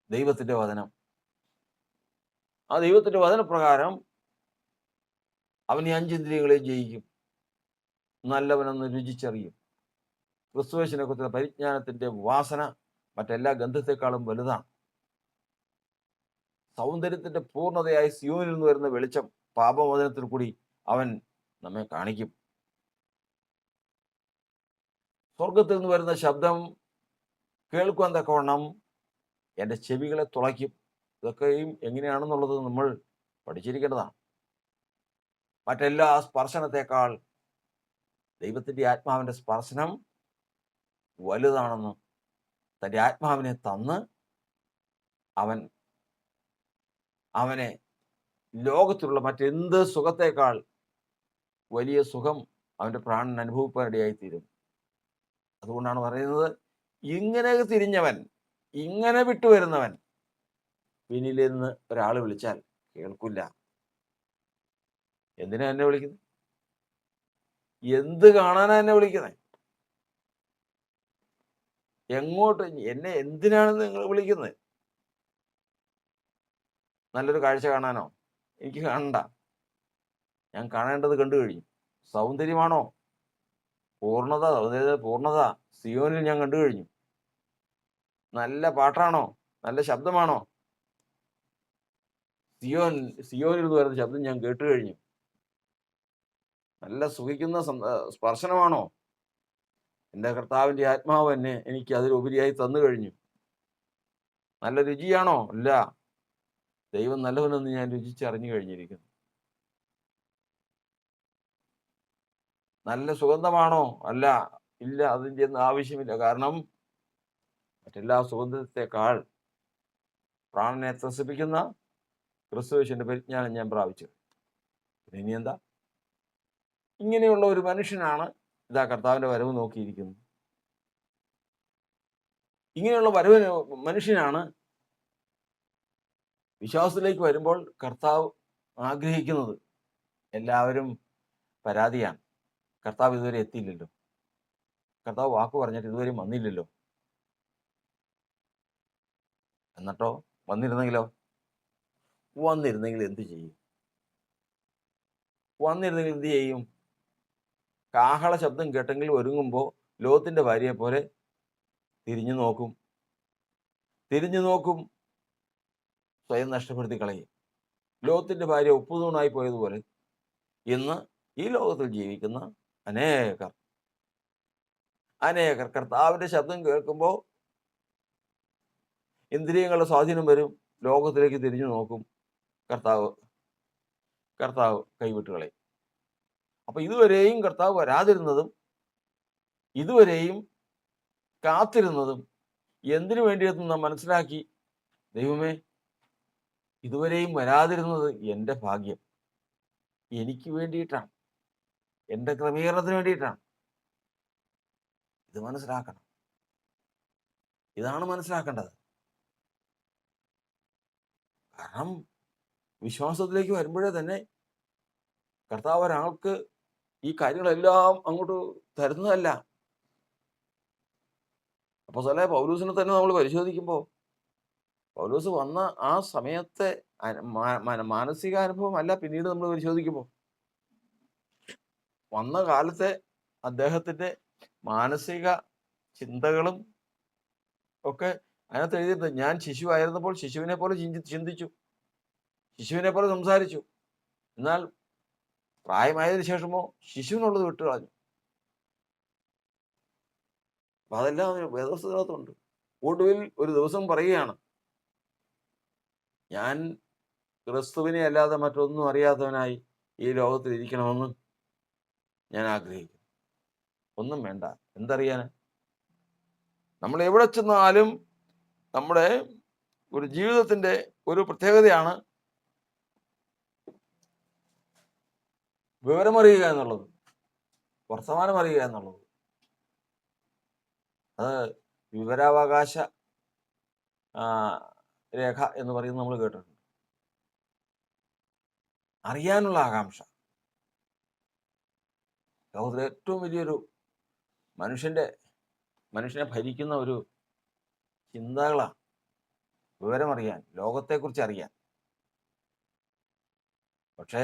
S1: ദൈവത്തിന്റെ വചനം. ആ ദൈവത്തിന്റെ വചനപ്രകാരം അവൻ ഈ അഞ്ചേന്ദ്രിയങ്ങളെ ജയിക്കും. നല്ലവനെന്ന് രുചിച്ചറിയും. ക്രിസ്തുവേശുവിനെ കുറിച്ചുള്ള പരിജ്ഞാനത്തിന്റെ വാസന മറ്റെല്ലാ ഗന്ധത്തെക്കാളും വലുതാണ്. സൗന്ദര്യത്തിന്റെ പൂർണ്ണതയായി സിയോനിൽ നിന്ന് വരുന്ന വെളിച്ചം പാപമോചനത്തിൽ കൂടി അവൻ നമ്മെ കാണിക്കും. സ്വർഗത്തിൽ നിന്ന് വരുന്ന ശബ്ദം കേൾക്കുവാൻ തക്കവണ്ണം എൻ്റെ ചെവികളെ തുളയ്ക്കും. ഇതൊക്കെയും എങ്ങനെയാണെന്നുള്ളത് നമ്മൾ പഠിച്ചിരിക്കേണ്ടതാണ്. മറ്റെല്ലാ സ്പർശനത്തെക്കാൾ ദൈവത്തിൻ്റെ ആത്മാവിൻ്റെ സ്പർശനം വലുതാണെന്ന് തൻ്റെ ആത്മാവിനെ തന്ന് അവനെ ലോകത്തിലുള്ള മറ്റെന്ത് സുഖത്തേക്കാൾ വലിയ സുഖം അവൻ്റെ പ്രാണൻ അനുഭവിക്കാനിടയായിത്തീരും. അതുകൊണ്ടാണ് പറയുന്നത്, ഇങ്ങനെ തിരിഞ്ഞവൻ, ഇങ്ങനെ വിട്ടുവരുന്നവൻ പിന്നിലിരുന്ന് ഒരാൾ വിളിച്ചാൽ കേൾക്കില്ല. എന്തിനാ എന്നെ വിളിക്കുന്നത്? എന്ത് കാണാനാ എന്നെ വിളിക്കുന്നത്? എങ്ങോട്ട്? എന്നെ എന്തിനാണ് നിങ്ങൾ വിളിക്കുന്നത്? നല്ലൊരു കാഴ്ച കാണാനോ? എനിക്ക് കാണണ്ട. ഞാൻ കാണേണ്ടത് കണ്ടു കഴിഞ്ഞു. സൗന്ദര്യമാണോ? പൂർണ്ണത സിയോനിൽ ഞാൻ കണ്ടു കഴിഞ്ഞു. നല്ല പാട്ടാണോ? നല്ല ശബ്ദമാണോ? സിയോനിൽ നിന്ന് വരുന്ന ശബ്ദം ഞാൻ കേട്ടു കഴിഞ്ഞു. നല്ല സുഖിക്കുന്ന സ്പർശനമാണോ? എൻ്റെ കർത്താവിൻ്റെ ആത്മാവ് തന്നെ എനിക്ക് അതിലുപരിയായി തന്നു കഴിഞ്ഞു. നല്ല രുചിയാണോ? ഇല്ല. ദൈവം നല്ലവനെന്ന് ഞാൻ രുചിച്ചറിഞ്ഞു കഴിഞ്ഞിരിക്കുന്നു. നല്ല സുഗന്ധമാണോ? അല്ല, ഇല്ല, അതിൻ്റെ ഒന്നും ആവശ്യമില്ല. കാരണം മറ്റെല്ലാ സുഗന്ധത്തെക്കാൾ പ്രാണനെ ത്രസിപ്പിക്കുന്ന ക്രിസ്തുയേശുവിന്റെ പരിജ്ഞാനം ഞാൻ പ്രാപിച്ചു. ഇനി എന്താ? ഇങ്ങനെയുള്ള ഒരു മനുഷ്യനാണ് ഇതാ കർത്താവിന്റെ വരവ് നോക്കിയിരിക്കുന്നത്. ഇങ്ങനെയുള്ള മനുഷ്യനാണ് വിശ്വാസത്തിലേക്ക് വരുമ്പോൾ കർത്താവ് ആഗ്രഹിക്കുന്നത്. എല്ലാവരും പരാതിയാണ്, കർത്താവ് ഇതുവരെ എത്തിയില്ലല്ലോ, കർത്താവ് വാക്ക് പറഞ്ഞിട്ട് ഇതുവരെയും വന്നില്ലല്ലോ. എന്നിട്ടോ വന്നിരുന്നെങ്കിൽ എന്ത് ചെയ്യും? വന്നിരുന്നെങ്കിൽ എന്ത് ചെയ്യും? കാഹള ശബ്ദം കേട്ടെങ്കിൽ ഒരുങ്ങുമ്പോൾ ലോത്തിന്റെ ഭാര്യയെ പോലെ തിരിഞ്ഞു നോക്കും, സ്വയം നഷ്ടപ്പെടുത്തി കളയും. ലോകത്തിന്റെ ഭാര്യ ഉപ്പുതൂണായി പോയതുപോലെ ഇന്ന് ഈ ലോകത്തിൽ ജീവിക്കുന്ന അനേകർ കർത്താവിന്റെ ശബ്ദം കേൾക്കുമ്പോൾ ഇന്ദ്രിയങ്ങളുടെ സ്വാധീനം വരും, ലോകത്തിലേക്ക് തിരിഞ്ഞു നോക്കും, കർത്താവ് കൈവിട്ട് കളയും. അപ്പൊ ഇതുവരെയും കർത്താവ് വരാതിരുന്നതും ഇതുവരെയും കാത്തിരുന്നതും എന്തിനു വേണ്ടിയെന്ന് നാം മനസ്സിലാക്കി. ദൈവമേ, ഇതുവരെയും വരാതിരുന്നത് എൻ്റെ ഭാഗ്യം, എനിക്ക് വേണ്ടിയിട്ടാണ്, എൻ്റെ ക്രമീകരണത്തിന് വേണ്ടിയിട്ടാണ്. ഇത് മനസ്സിലാക്കണം. ഇതാണ് മനസ്സിലാക്കേണ്ടത്. കാരണം വിശ്വാസത്തിലേക്ക് വരുമ്പോഴേ തന്നെ കർത്താവ് ഒരാൾക്ക് ഈ കാര്യങ്ങളെല്ലാം അങ്ങോട്ട് തരുന്നതല്ല. അപ്പോസ്തലനായ പൗലോസിനെ തന്നെ നമ്മൾ പരിശോധിക്കുമ്പോൾ പൗലോസ് വന്ന ആ സമയത്തെ മാനസികാനുഭവം അല്ല പിന്നീട് നമ്മൾ പരിശോധിക്കുമ്പോൾ വന്ന കാലത്തെ അദ്ദേഹത്തിന്റെ മാനസിക ചിന്തകളും ഒക്കെ അതിനകത്ത് എഴുതിയിട്ടുണ്ട്. ഞാൻ ശിശുവായിരുന്നപ്പോൾ ശിശുവിനെ പോലെ ചിന്തിച്ചു, ശിശുവിനെ പോലെ സംസാരിച്ചു. എന്നാൽ പ്രായമായതിനു ശേഷമോ ശിശുവിനുള്ളത് വിട്ടുകളഞ്ഞു. അപ്പൊ അതെല്ലാം വേദപുസ്തകത്തിനകത്തുണ്ട്. ഒടുവിൽ ഒരു ദിവസം പറയുകയാണ്, ഞാൻ ക്രിസ്തുവിനെ അല്ലാതെ മറ്റൊന്നും അറിയാത്തവനായി ഈ ലോകത്തിൽ ഇരിക്കണമെന്ന് ഞാൻ ആഗ്രഹിക്കുന്നു. ഒന്നും വേണ്ട, എന്തറിയാൻ? നമ്മൾ എവിടെ ചെന്നാലും നമ്മുടെ ഒരു ജീവിതത്തിന്റെ ഒരു പ്രത്യേകതയാണ് വിവരമറിയുക എന്നുള്ളത്, വർത്തമാനം അറിയുക എന്നുള്ളത്, അത് വിവരാവകാശ ആ, രേഖ എന്ന് പറയുന്നത് നമ്മൾ കേട്ടിട്ടുണ്ട്. അറിയാനുള്ള ആകാംക്ഷ ലോകത്തിലെ ഏറ്റവും വലിയൊരു മനുഷ്യനെ ഭരിക്കുന്ന ഒരു ചിന്തകളാണ്. വിവരമറിയാൻ, ലോകത്തെക്കുറിച്ച് അറിയാൻ. പക്ഷേ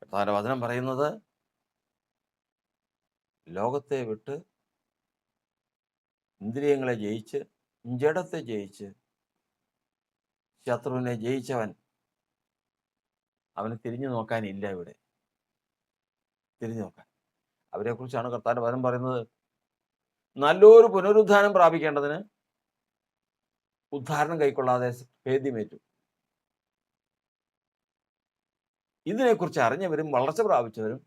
S1: കർത്താവിന്റെ വചനം പറയുന്നത് ലോകത്തെ വിട്ട് ഇന്ദ്രിയങ്ങളെ ജയിച്ച്, ജഡത്തെ ജയിച്ച്, ശത്രുവിനെ ജയിച്ചവൻ അവന് തിരിഞ്ഞു നോക്കാനില്ല. ഇവിടെ തിരിഞ്ഞു നോക്കാൻ അവരെക്കുറിച്ചാണ് കർത്താവിന്റെ വചനം പറയുന്നത്. നല്ലൊരു പുനരുദ്ധാനം പ്രാപിക്കേണ്ടതിന് ഉദ്ധാരണം കൈക്കൊള്ളാതെ ഭേദ്യമേറ്റു. ഇതിനെക്കുറിച്ച് അറിഞ്ഞവരും വളർച്ച പ്രാപിച്ചവരും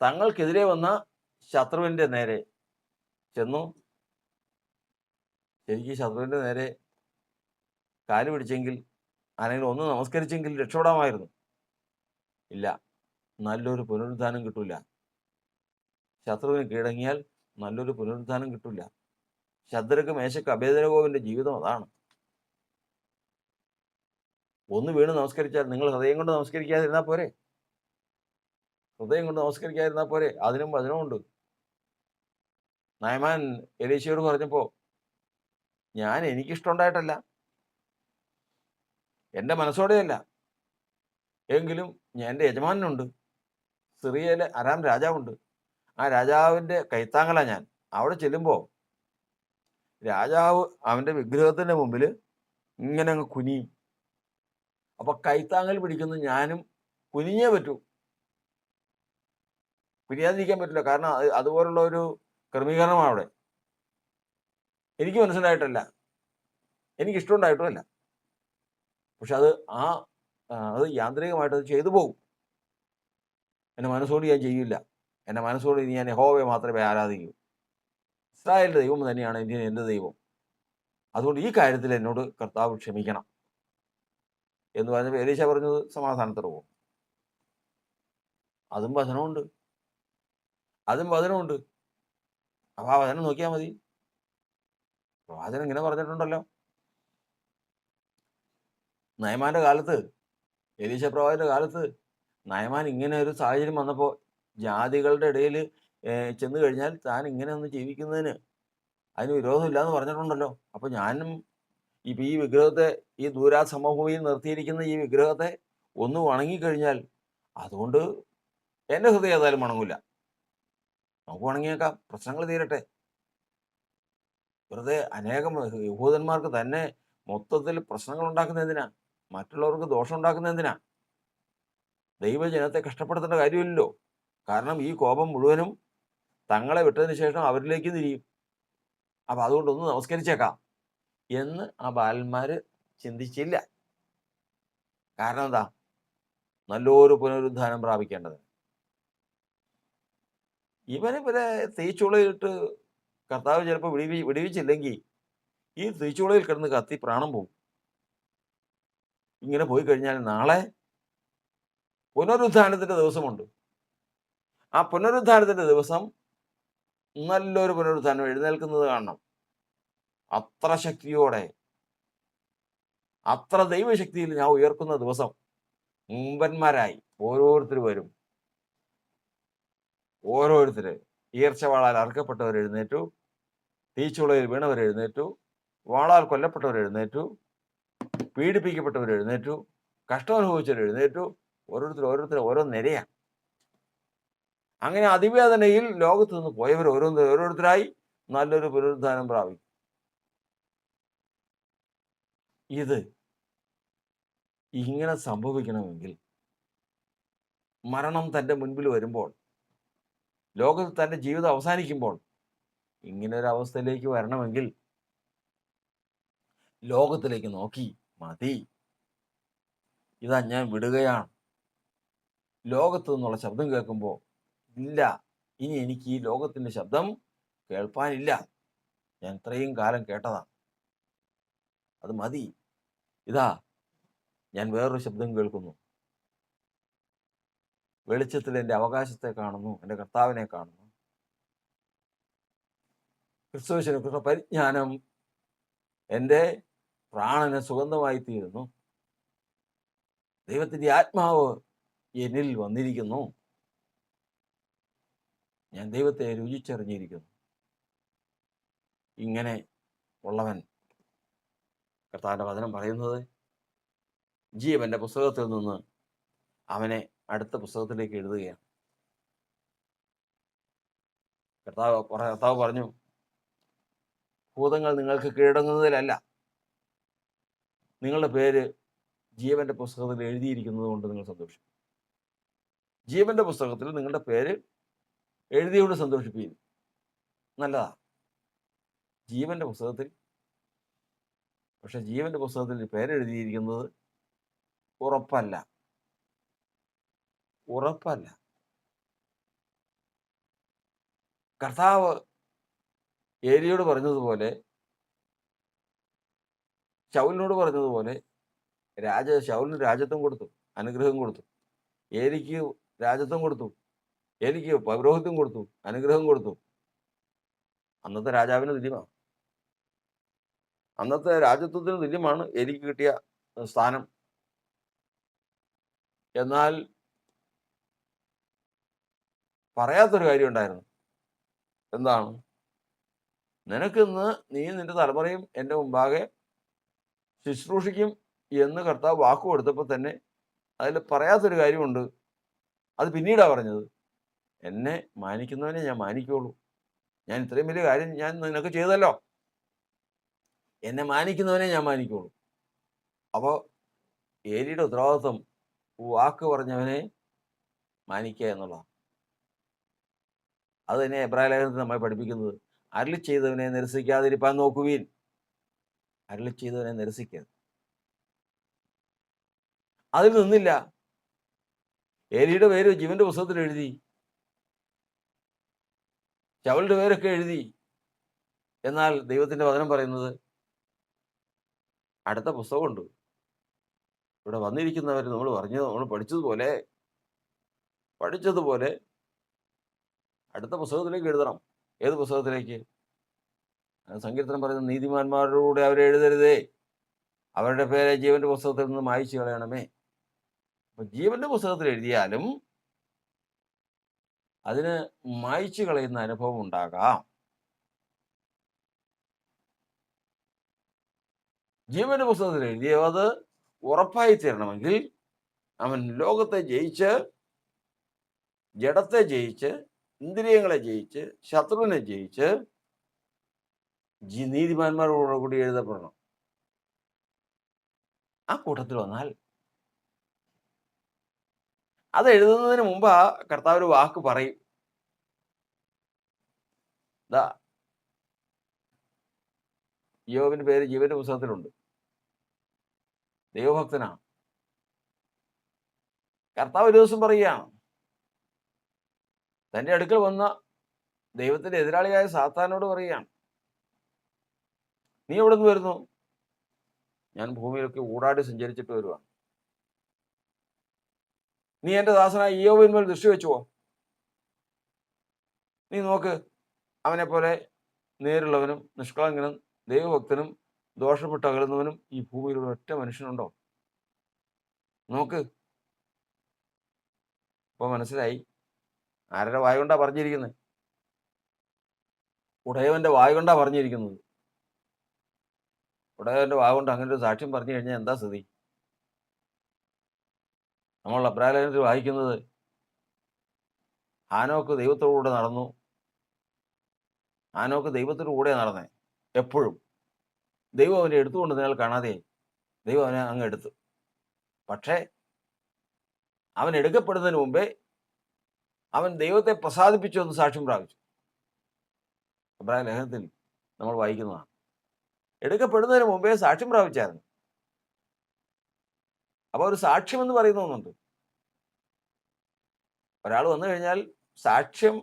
S1: തങ്ങൾക്കെതിരെ വന്ന ശത്രുവിന്റെ നേരെ ചെന്നു. ശരിക്കും ശത്രുവിന്റെ നേരെ കാല് പിടിച്ചെങ്കിൽ, അല്ലെങ്കിൽ ഒന്ന് നമസ്കരിച്ചെങ്കിൽ രക്ഷപ്പെടാമായിരുന്നു. ഇല്ല, നല്ലൊരു പുനരുദ്ധാനം കിട്ടൂല. ശത്രുവിന് കീഴടങ്ങിയാൽ നല്ലൊരു പുനരുദ്ധാനം കിട്ടൂല. ശദ്രക്ക്, മേശക്ക്, അബേദ്നെഗോവിന്റെ ജീവിതം അതാണ്. ഒന്ന് വീണ് നമസ്കരിച്ചാൽ നിങ്ങൾ ഹൃദയം കൊണ്ട് നമസ്കരിക്കാതിരുന്നാൽ പോരെ? ഹൃദയം കൊണ്ട് നമസ്കരിക്കാതിരുന്നാൽ പോരെ? അതിനും വചനമുണ്ട്. നയമാൻ എലീശയോട് പറഞ്ഞപ്പോ, ഞാൻ എനിക്കിഷ്ടമുണ്ടായിട്ടല്ല, എൻ്റെ മനസ്സോടെയല്ല, എങ്കിലും എൻ്റെ യജമാനുണ്ട്, സിറിയയിലെ അരാം രാജാവുണ്ട്, ആ രാജാവിൻ്റെ കൈത്താങ്ങല ഞാൻ. അവിടെ ചെല്ലുമ്പോൾ രാജാവ് അവൻ്റെ വിഗ്രഹത്തിൻ്റെ മുമ്പിൽ ഇങ്ങനെ അങ്ങ് കുനിയും. അപ്പൊ കൈത്താങ്ങൽ പിടിക്കുന്ന ഞാനും കുനിഞ്ഞേ പറ്റൂ. കുനിയാതിരിക്കാൻ പറ്റില്ല, കാരണം അതുപോലുള്ള ഒരു ക്രമീകരണമാണ് അവിടെ. എനിക്ക് മനസ്സിലായിട്ടല്ല, എനിക്കിഷ്ടമുണ്ടായിട്ടുമല്ല. പക്ഷെ അത് യാന്ത്രികമായിട്ട് അത് ചെയ്തു പോകും. എൻ്റെ മനസ്സോട് ഞാൻ ചെയ്യില്ല. എൻ്റെ മനസ്സോട് ഇനി ഞാൻ യഹോവയെ മാത്രമേ ആരാധിക്കൂ. ഇസ്രായേലിൻ്റെ ദൈവം തന്നെയാണ് എൻ്റെ ദൈവം. അതുകൊണ്ട് ഈ കാര്യത്തിൽ എന്നോട് കർത്താവ് ക്ഷമിക്കണം എന്ന് പറഞ്ഞപ്പോൾ എലീശ പറഞ്ഞത് സമാധാനത്തോടെ പോകും. അതും വചനമുണ്ട്. അപ്പൊ ആ വചനം നോക്കിയാൽ മതി. പ്രവാചകൻ ഇങ്ങനെ പറഞ്ഞിട്ടുണ്ടല്ലോ. നയമാന്റെ കാലത്ത്, എലീശ പ്രവാചകന്റെ കാലത്ത് നയമാൻ ഇങ്ങനെ ഒരു സാഹചര്യം വന്നപ്പോൾ ജാതികളുടെ ഇടയിൽ ചെന്ന് കഴിഞ്ഞാൽ താൻ ഇങ്ങനെ ഒന്ന് ജീവിക്കുന്നതിന് അതിന് വിരോധമില്ല എന്ന് പറഞ്ഞിട്ടുണ്ടല്ലോ. അപ്പൊ ഞാനും ഈ വിഗ്രഹത്തെ, ഈ ദൂരാ സമഭൂമിയിൽ നിർത്തിയിരിക്കുന്ന ഈ വിഗ്രഹത്തെ ഒന്ന് വണങ്ങിക്കഴിഞ്ഞാൽ അതുകൊണ്ട് എൻ്റെ ഹൃദയം ഏതായാലും വണങ്ങില്ല. നമുക്ക് വണങ്ങിയേക്കാം, പ്രശ്നങ്ങൾ തീരട്ടെ. വെറുതെ അനേകം യഹൂദന്മാർക്ക് തന്നെ മൊത്തത്തിൽ പ്രശ്നങ്ങൾ ഉണ്ടാക്കുന്ന എന്തിനാ? മറ്റുള്ളവർക്ക് ദോഷം ഉണ്ടാക്കുന്ന എന്തിനാ? ദൈവജനത്തെ കഷ്ടപ്പെടുത്തേണ്ട കാര്യമില്ലല്ലോ. കാരണം ഈ കോപം മുഴുവനും തങ്ങളെ വിട്ടതിന് ശേഷം അവരിലേക്ക് തിരിയും. അപ്പൊ അതുകൊണ്ടൊന്ന് നമസ്കരിച്ചേക്കാം എന്ന് ആ ബാലന്മാര് ചിന്തിച്ചില്ല. കാരണം എന്താ? നല്ലൊരു പുനരുദ്ധാനം പ്രാപിക്കേണ്ടത്. ഇവരെ തീച്ചുളയിട്ട് കർത്താവ് ചിലപ്പോൾ വിടുവിച്ചില്ലെങ്കിൽ ഈ തീച്ചുളയിൽ കിടന്ന് കത്തി പ്രാണം പോകും. ഇങ്ങനെ പോയി കഴിഞ്ഞാൽ നാളെ പുനരുദ്ധാനത്തിന്റെ ദിവസമുണ്ട്. ആ പുനരുദ്ധാനത്തിന്റെ ദിവസം നല്ലൊരു പുനരുദ്ധാനം എഴുന്നേൽക്കുന്നത് കാണണം. അത്ര ശക്തിയോടെ, അത്ര ദൈവശക്തിയിൽ ഞാൻ ഉയർക്കുന്ന ദിവസം മുമ്പന്മാരായി ഓരോരുത്തർ വരും. ഓരോരുത്തര് ഈർച്ചവാളാൽ അറുക്കപ്പെട്ടവർ എഴുന്നേറ്റു, തീച്ചുളയിൽ വീണവർ എഴുന്നേറ്റു, വാളാൽ കൊല്ലപ്പെട്ടവർ എഴുന്നേറ്റു, പീഡിപ്പിക്കപ്പെട്ടവർ എഴുന്നേറ്റു, കഷ്ടം അനുഭവിച്ചവർ എഴുന്നേറ്റു. ഓരോരുത്തർ ഓരോ നിരയാണ്. അങ്ങനെ അതിവേദനയിൽ ലോകത്ത് നിന്ന് പോയവർ ഓരോരുത്തരായി നല്ലൊരു പുനരുദ്ധാനം പ്രാപിക്കും. ഇത് ഇങ്ങനെ സംഭവിക്കണമെങ്കിൽ, മരണം തൻ്റെ മുൻപിൽ വരുമ്പോൾ, ലോകത്ത് തൻ്റെ ജീവിതം അവസാനിക്കുമ്പോൾ ഇങ്ങനെ ഒരു അവസ്ഥയിലേക്ക് വരണമെങ്കിൽ ലോകത്തിലേക്ക് നോക്കി മതി, ഇതാ ഞാൻ വിടുകയാണ്. ലോകത്തു നിന്നുള്ള ശബ്ദം കേൾക്കുമ്പോൾ ഇല്ല, ഇനി എനിക്ക് ഈ ലോകത്തിന്റെ ശബ്ദം കേൾപ്പാനില്ല, ഞാൻ ഇത്രയും കാലം കേട്ടതാണ്, അത് മതി. ഇതാ ഞാൻ വേറൊരു ശബ്ദം കേൾക്കുന്നു. വെളിച്ചത്തിൽ എൻ്റെ അവകാശത്തെ കാണുന്നു, എൻ്റെ കർത്താവിനെ കാണുന്നു. ക്രിസ്തുവിനെക്കുറിച്ചുള്ള പരിജ്ഞാനം എൻ്റെ പ്രാണന് സുഗന്ധമായി തീരുന്നു. ദൈവത്തിൻ്റെ ആത്മാവ് എന്നിൽ വന്നിരിക്കുന്നു. ഞാൻ ദൈവത്തെ രുചിച്ചറിഞ്ഞിരിക്കുന്നു. ഇങ്ങനെ ഉള്ളവൻ, കർത്താവിൻ്റെ വചനം പറയുന്നത്, ജീവന്റെ പുസ്തകത്തിൽ നിന്ന് അവനെ അടുത്ത പുസ്തകത്തിലേക്ക് എഴുതുകയാണ്. കർത്താവ് പറഞ്ഞു, ഭൂതങ്ങൾ നിങ്ങൾക്ക് കീഴടങ്ങുന്നതിലല്ല, നിങ്ങളുടെ പേര് ജീവന്റെ പുസ്തകത്തിൽ എഴുതിയിരിക്കുന്നത് കൊണ്ട് നിങ്ങൾ സന്തോഷിക്കും. ജീവന്റെ പുസ്തകത്തിൽ നിങ്ങളുടെ പേര് എഴുതിയോട് സന്തോഷിപ്പിക്കും. നല്ലതാ ജീവന്റെ പുസ്തകത്തിൽ. പക്ഷെ ജീവന്റെ പുസ്തകത്തിൽ പേരെഴുതിയിരിക്കുന്നത് ഉറപ്പല്ല. കർത്താവ് ഏലിയോട് പറഞ്ഞതുപോലെ, ശൗലിനോട് പറഞ്ഞതുപോലെ, ശൗലിന് രാജ്യത്വം കൊടുത്തു, അനുഗ്രഹം കൊടുത്തു. ഏലിക്ക് രാജ്യത്വം കൊടുത്തു, ഏലിക്ക് പൗരോഹിത്യം കൊടുത്തു, അനുഗ്രഹം കൊടുത്തു. അന്നത്തെ രാജാവിന് തുല്യമാണ്, അന്നത്തെ രാജ്യത്വത്തിന് തുല്യമാണ് ഏലിക്ക് കിട്ടിയ സ്ഥാനം. എന്നാൽ പറയാത്തൊരു കാര്യം ഉണ്ടായിരുന്നു. എന്താണ്? നിനക്കിന്ന് നീ നിന്റെ തലമുറയും എൻ്റെ മുമ്പാകെ ശുശ്രൂഷിക്കും എന്ന് കർത്താവ് വാക്കു കൊടുത്തപ്പോൾ തന്നെ അതിൽ പറയാത്തൊരു കാര്യമുണ്ട്. അത് പിന്നീടാണ് പറഞ്ഞത്. എന്നെ മാനിക്കുന്നവനെ ഞാൻ മാനിക്കുള്ളൂ. ഞാൻ ഇത്രയും വലിയ കാര്യം ഞാൻ നിനക്ക് ചെയ്തല്ലോ, എന്നെ മാനിക്കുന്നവനെ ഞാൻ മാനിക്കുള്ളൂ. അപ്പോൾ ഏലിയുടെ ഉത്തരവാദിത്വം വാക്ക് പറഞ്ഞവനെ മാനിക്കുക എന്നുള്ളതാണ്. അത് തന്നെ എബ്രായ ലേഖനത്തിൽ നമ്മെ പഠിപ്പിക്കുന്നത്. അരുളി ചെയ്തവനെ നിരസിക്കാതിരിപ്പാൻ നോക്കുവീൻ. അരുളി ചെയ്തവനെ നിരസിക്കരുത്. അതിൽ നിന്നില്ല. ഏലിയുടെ പേര് ജീവന്റെ പുസ്തകത്തിൽ എഴുതി, ശൗലിന്റെ പേരൊക്കെ എഴുതി. എന്നാൽ ദൈവത്തിന്റെ വചനം പറയുന്നത് അടുത്ത പുസ്തകമുണ്ട്. ഇവിടെ വന്നിരിക്കുന്നവർ നമ്മൾ പഠിച്ചതുപോലെ അടുത്ത പുസ്തകത്തിലേക്ക് എഴുതണം. ഏത് പുസ്തകത്തിലേക്ക്? സങ്കീർത്തനം പറയുന്നത്, നീതിമാന്മാരുടെ അവരെ എഴുതരുതേ, അവരുടെ പേരെ ജീവന്റെ പുസ്തകത്തിൽ നിന്ന് മായ്ച്ചു കളയണമേ. അപ്പൊ ജീവന്റെ പുസ്തകത്തിൽ എഴുതിയാലും അതിന് മായ്ച്ചു കളയുന്ന അനുഭവം ഉണ്ടാകാം. ജീവന്റെ പുസ്തകത്തിൽ എഴുതിയത് ഉറപ്പായി തീരണമെങ്കിൽ അവൻ ലോകത്തെ ജയിച്ച്, ജഡത്തെ ജയിച്ച്, ഇന്ദ്രിയങ്ങളെ ജയിച്ച്, ശത്രുവിനെ ജയിച്ച് നീതിമാന്മാരോട് കൂടി എഴുതപ്പെടണം. ആ കൂട്ടത്തിൽ വന്നാൽ അത് എഴുതുന്നതിന് മുമ്പ് ആ കർത്താവ് ഒരു വാക്ക് പറയും. യോബിന്റെ പേര് ജീവന്റെ പുസ്തകത്തിലുണ്ട്. ദൈവഭക്തനാണ്. കർത്താവ് ഒരു ദിവസം പറയുകയാണ്, തൻ്റെ അടുക്കൽ വന്ന ദൈവത്തിന്റെ എതിരാളിയായ സാത്താനോട് പറയുകയാണ്, നീ എവിടെ നിന്ന് വരുന്നു? ഞാൻ ഭൂമിയിലൊക്കെ ഊടാടി സഞ്ചരിച്ചിട്ട് വരുവാണ്. നീ എൻ്റെ ദാസനായ ഇയ്യോബിന്മേൽ ദൃഷ്ടി വെച്ചുവോ? നീ നോക്ക്, അവനെ പോലെ നേരുള്ളവനും നിഷ്കളങ്കനും ദൈവഭക്തനും ദോഷപ്പെട്ട് അകലുന്നവനും ഈ ഭൂമിയിലുള്ള ഒറ്റ മനുഷ്യനുണ്ടോ? നോക്ക്. ഇപ്പൊ മനസ്സിലായി ആരുടെ വായ കൊണ്ടാ പറഞ്ഞിരിക്കുന്നത്? ഉടയവന്റെ വായ കൊണ്ടാ പറഞ്ഞിരിക്കുന്നത്. ഉടയവന്റെ വായ കൊണ്ട് അങ്ങനെ ഒരു സാക്ഷ്യം പറഞ്ഞു കഴിഞ്ഞാൽ എന്താ സ്ഥിതി? നമ്മൾ എബ്രായ ലേഖനത്തിൽ വായിക്കുന്നത്, ഹാനോക്ക് ദൈവത്തോടുകൂടെ നടന്നു. ഹാനോക്ക് ദൈവത്തിൻ്റെ കൂടെ നടന്നേ. എപ്പോഴും ദൈവം അവനെ എടുത്തുകൊണ്ട് നിങ്ങൾ കാണാതെ ദൈവം അവനെ അങ്ങ് എടുത്തു. പക്ഷേ അവൻ എടുക്കപ്പെടുന്നതിന് മുമ്പേ അവൻ ദൈവത്തെ പ്രസാദിപ്പിച്ചു എന്ന് സാക്ഷ്യം പ്രാപിച്ചു. എബ്രായ ലേഖനത്തിൽ നമ്മൾ വായിക്കുന്നതാണ്. എടുക്കപ്പെടുന്നതിന് മുമ്പേ സാക്ഷ്യം പ്രാപിച്ചായിരുന്നു. അപ്പോൾ ഒരു സാക്ഷ്യം എന്ന് പറയുന്ന ഒന്നുണ്ട്. ഒരാൾ വന്നു കഴിഞ്ഞാൽ സാക്ഷ്യം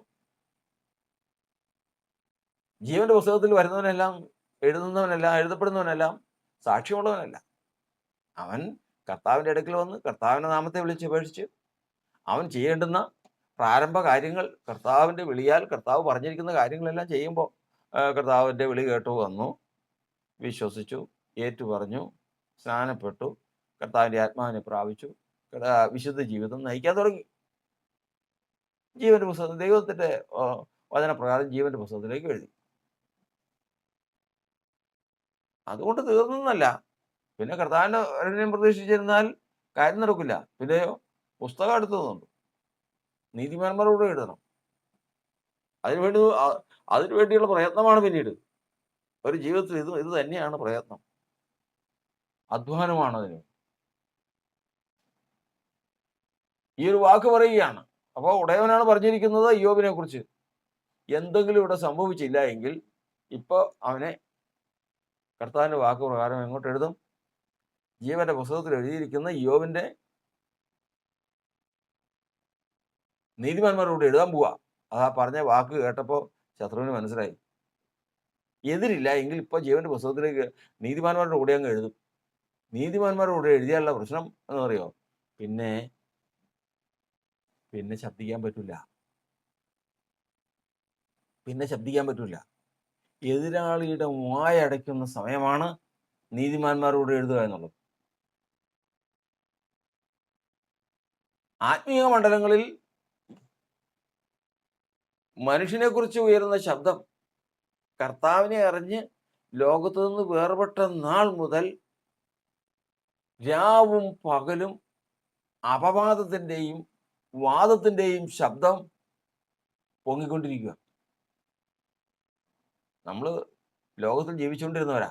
S1: ജീവന്റെ പുസ്തകത്തിൽ വരുന്നവനെല്ലാം, എഴുതുന്നവനെല്ലാം, എഴുതപ്പെടുന്നവനെല്ലാം സാക്ഷ്യമുള്ളവനല്ല. അവൻ കർത്താവിൻ്റെ അടുക്കൽ വന്ന് കർത്താവിൻ്റെ നാമത്തെ വിളിച്ച് അപേക്ഷിച്ച് അവൻ ചെയ്യേണ്ടുന്ന പ്രാരംഭ കാര്യങ്ങൾ കർത്താവിൻ്റെ വിളിയാൽ കർത്താവ് പറഞ്ഞിരിക്കുന്ന കാര്യങ്ങളെല്ലാം ചെയ്യുമ്പോൾ കർത്താവിൻ്റെ വിളി കേട്ടു വന്നു, വിശ്വസിച്ചു, ഏറ്റുപറഞ്ഞു, സ്നാനപ്പെട്ടു, കർത്താവിൻ്റെ ആത്മാവിനെ പ്രാപിച്ചു, വിശുദ്ധ ജീവിതം നയിക്കാൻ തുടങ്ങി. ജീവന്റെ പുസ്തകം ദൈവത്തിൻ്റെ വചനപ്രകാരം ജീവന്റെ പുസ്തകത്തിലേക്ക് എഴുതി. അതുകൊണ്ട് തീർന്നല്ല. പിന്നെ കർത്താവിൻ്റെ വരവിനെ പ്രതീക്ഷിച്ചിരുന്നാൽ കാര്യം നടക്കില്ല. പിന്നെയോ പുസ്തകം എടുത്തതുണ്ട്, നീതിമാന്മാരോട് എഴുതണം. അതിനുവേണ്ടി അതിനു വേണ്ടിയുള്ള പ്രയത്നമാണ് പിന്നീട് ഒരു ജീവിതത്തിൽ. ഇത് തന്നെയാണ് പ്രയത്നം, അധ്വാനമാണ് അതിന്. ഈ ഒരു വാക്ക് പറയുകയാണ്. അപ്പോൾ ഉടയവനാണ് പറഞ്ഞിരിക്കുന്നത് ഇയ്യോബിനെ കുറിച്ച്. എന്തെങ്കിലും ഇവിടെ സംഭവിച്ചില്ല എങ്കിൽ ഇപ്പോൾ അവനെ കർത്താവിൻ്റെ വാക്ക് പ്രകാരം എങ്ങോട്ട് എഴുതും? ജീവന്റെ പുസ്തകത്തിൽ എഴുതിയിരിക്കുന്ന ഇയ്യോബിന്റെ നീതിമാന്മാരോട് എഴുതാൻ പോവാ. അതാ പറഞ്ഞ വാക്ക് കേട്ടപ്പോൾ ശത്രുവിന് മനസ്സിലായി. എതിരില്ല എങ്കിൽ ഇപ്പോൾ ജീവന്റെ പുസ്തകത്തിലേക്ക് നീതിമാന്മാരുടെ കൂടെ അങ്ങ് എഴുതും. നീതിമാന്മാരുടെ കൂടെ എഴുതിയാലുള്ള പ്രശ്നം എന്ന് പറയുമോ? പിന്നെ ശബ്ദിക്കാൻ പറ്റില്ല. എതിരാളിയുടെ വായടയ്ക്കുന്ന സമയമാണ് നീതിമാന്മാരോട് എഴുതുക എന്നുള്ളത്. ആത്മീയ മണ്ഡലങ്ങളിൽ മനുഷ്യനെ കുറിച്ച് ഉയരുന്ന ശബ്ദം കർത്താവിനെ അറിഞ്ഞ് ലോകത്തു നിന്ന് വേർപെട്ട നാൾ മുതൽ രാവും പകലും അപവാദത്തിൻ്റെയും വാദത്തിൻ്റെയും ശബ്ദം പൊങ്ങിക്കൊണ്ടിരിക്കുക. നമ്മൾ ലോകത്തിൽ ജീവിച്ചുകൊണ്ടിരുന്നവരാ,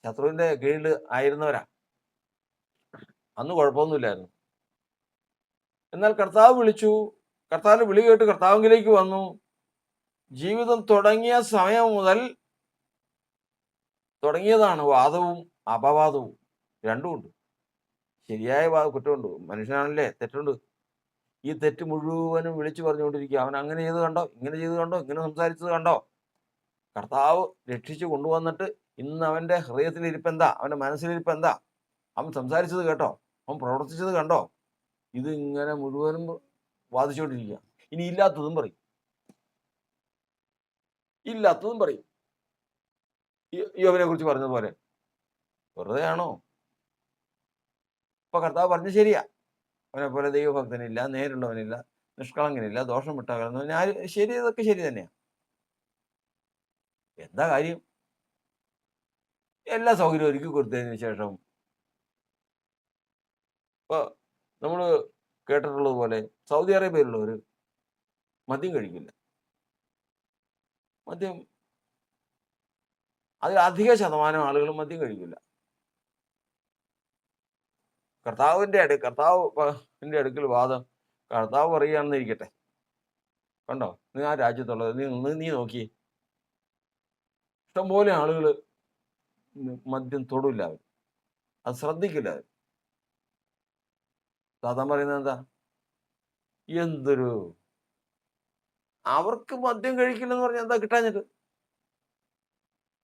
S1: ശത്രുവിൻ്റെ കീഴിൽ ആയിരുന്നവരാ. അന്ന് കുഴപ്പമൊന്നുമില്ലായിരുന്നു. എന്നാൽ കർത്താവ് വിളിച്ചു, കർത്താവിൻ്റെ വിളി കേട്ട് കർത്താവിലേക്ക് വന്നു. ജീവിതം തുടങ്ങിയ സമയം മുതൽ തുടങ്ങിയതാണ് വാദവും അപവാദവും. രണ്ടുമുണ്ട്. ശരിയായ കുറ്റമുണ്ട്, മനുഷ്യനാണല്ലേ, തെറ്റുണ്ട്. ഈ തെറ്റ് മുഴുവനും വിളിച്ചു പറഞ്ഞുകൊണ്ടിരിക്കുക. അവൻ അങ്ങനെ ചെയ്ത് കണ്ടോ, ഇങ്ങനെ ചെയ്ത് കണ്ടോ, ഇങ്ങനെ സംസാരിച്ചത് കണ്ടോ. കർത്താവ് രക്ഷിച്ചു കൊണ്ടുവന്നിട്ട് ഇന്ന് അവൻ്റെ ഹൃദയത്തിലിരിപ്പെന്താ, അവൻ്റെ മനസ്സിലിരിപ്പെന്താ, അവൻ സംസാരിച്ചത് കേട്ടോ, അവൻ പ്രവർത്തിച്ചത് കണ്ടോ. ഇത് ഇങ്ങനെ മുഴുവനും വാദിച്ചുകൊണ്ടിരിക്കുക. ഇനി ഇല്ലാത്തതും പറയും. യോബിനെ കുറിച്ച് പറഞ്ഞതുപോലെ വെറുതെ ആണോ? ഇപ്പൊ കർത്താവ് പറഞ്ഞത് ശരിയാ. അവനെ പോലെ ദൈവഭക്തനില്ല, നേരുള്ളവനില്ല, നിഷ്കളങ്കനില്ല, ദോഷം വിട്ടകലുന്നവൻ ആര്. ശരി, ഇതൊക്കെ ശരി തന്നെയാണ്. എന്താ കാര്യം? എല്ലാ സൗകര്യവും ഒരുക്കി കൊടുത്തതിന് ശേഷം ഇപ്പൊ നമ്മൾ കേട്ടിട്ടുള്ളത് പോലെ സൗദി അറേബ്യയിലുള്ളവർ മദ്യം കഴിക്കില്ല. മദ്യം അതിൽ അധിക ശതമാനം ആളുകളും മദ്യം കഴിക്കില്ല. കർത്താവിൻ്റെ അടുക്കൽ വാദം. കർത്താവ് പറയുകയാണെന്ന് ഇരിക്കട്ടെ, കണ്ടോ, നീ ആ രാജ്യത്തുള്ളത് നീ നോക്കി, ഇഷ്ടംപോലെ ആളുകൾ മദ്യം തൊടില്ല, അവർ അത് ശ്രദ്ധിക്കില്ല. അവർ സാധാരണ പറയുന്നത് എന്താ? എന്തൊരു അവർക്ക് മദ്യം കഴിക്കില്ലെന്ന് പറഞ്ഞാൽ എന്താ കിട്ടാഞ്ഞിട്ട്?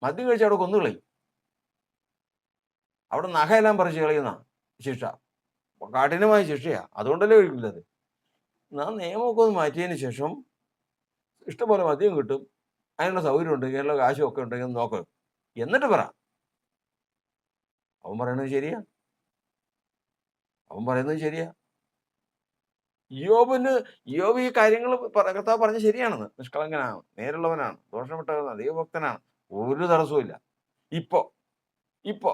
S1: മദ്യം കഴിച്ച് അവിടെ കൊന്നുകളയും. അവിടെ നഖയെല്ലാം പറിച്ച് കളയുന്ന ശിക്ഷ, കഠിനമായ ശിക്ഷയാ. അതുകൊണ്ടല്ലേ കഴിക്കില്ലത്. നിയമമൊക്കെ ഒന്ന് മാറ്റിയതിന് ശേഷം ഇഷ്ടംപോലെ മദ്യം കിട്ടും, അതിനുള്ള സൗകര്യം ഉണ്ടെങ്കിൽ, അതിനുള്ള കാശും ഒക്കെ ഉണ്ടെങ്കിൽ നോക്ക്, എന്നിട്ട് പറ. അവൻ പറയുന്നത് ശരിയാ. യോബ് ഈ കാര്യങ്ങൾ കർത്താവ് പറഞ്ഞ് ശരിയാണെന്ന്. നിഷ്കളങ്കനാണ്, നേരുള്ളവനാണ്, ദോഷമിട്ടവനാണ്, ദൈവഭക്തനാണ്, ഒരു തടസ്സവും ഇല്ല. ഇപ്പോ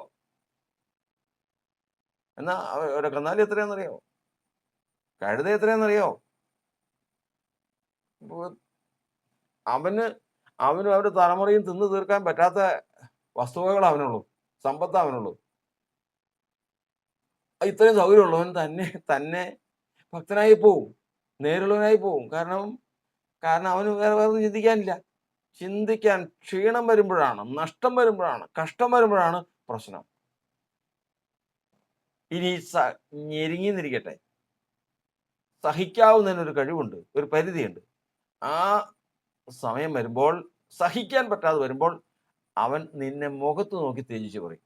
S1: എന്നാ ഒരു കന്നാലി എത്രയാണെന്നറിയോ? കഴുത എത്രയാണെന്നറിയോ? അവനും അവരുടെ തലമുറയും തിന്നു തീർക്കാൻ പറ്റാത്ത വസ്തുവകൾ അവനുള്ളൂ, സമ്പത്ത് അവനുള്ളൂ. ഇത്രയും സൗകര്യമുള്ളവൻ തന്നെ ഭക്തനായി പോവും, നേരുള്ളവനായി പോവും. കാരണം അവന് വേറെ ചിന്തിക്കാനില്ല. ചിന്തിക്കാൻ ക്ഷീണം വരുമ്പോഴാണ്, നഷ്ടം വരുമ്പോഴാണ്, കഷ്ടം വരുമ്പോഴാണ് പ്രശ്നം. ഇനി ഞെരുങ്ങിന്നിരിക്കട്ടെ, സഹിക്കാവുന്നതിനൊരു കഴിവുണ്ട്, ഒരു പരിധിയുണ്ട്. ആ സമയം വരുമ്പോൾ, സഹിക്കാൻ പറ്റാതെ വരുമ്പോൾ, അവൻ നിന്നെ മുഖത്ത് നോക്കി ത്യജിച്ച് പറയും,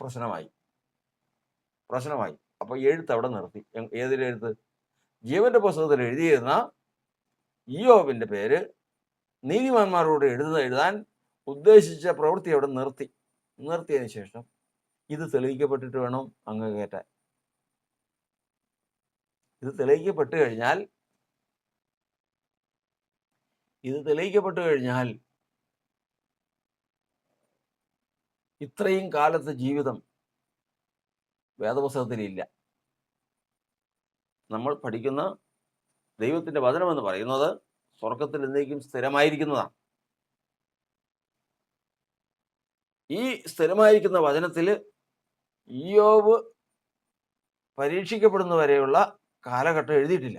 S1: പ്രശ്നമായി. പ്രശ്നമായി. അപ്പോൾ എഴുത്ത് അവിടെ നിർത്തി. ഏതിലെഴുത്ത്? ജീവന്റെ പുസ്തകത്തിൽ എഴുതിയിരുന്ന ഇയ്യോബിന്റെ പേര് നീതിമാന്മാരോട് എഴുതാൻ ഉദ്ദേശിച്ച പ്രവൃത്തി അവിടെ നിർത്തി. നിർത്തിയതിന് ശേഷം ഇത് തെളിയിക്കപ്പെട്ടിട്ട് വേണം അങ്ങ് കയറ്റാൻ. ഇത് തെളിയിക്കപ്പെട്ട് കഴിഞ്ഞാൽ ഇത്രയും കാലത്തെ ജീവിതം വേദപുസ്തകത്തിലില്ല. നമ്മൾ പഠിക്കുന്ന ദൈവത്തിന്റെ വചനം എന്ന് പറയുന്നത് സ്വർഗത്തിൽ എന്നേക്കും സ്ഥിരമായിരിക്കുന്നതാണ്. ഈ സ്ഥിരമായിരിക്കുന്ന വചനത്തിൽ ഇയ്യോബ് പരീക്ഷിക്കപ്പെടുന്ന വരെയുള്ള കാലഘട്ടം എഴുതിയിട്ടില്ല.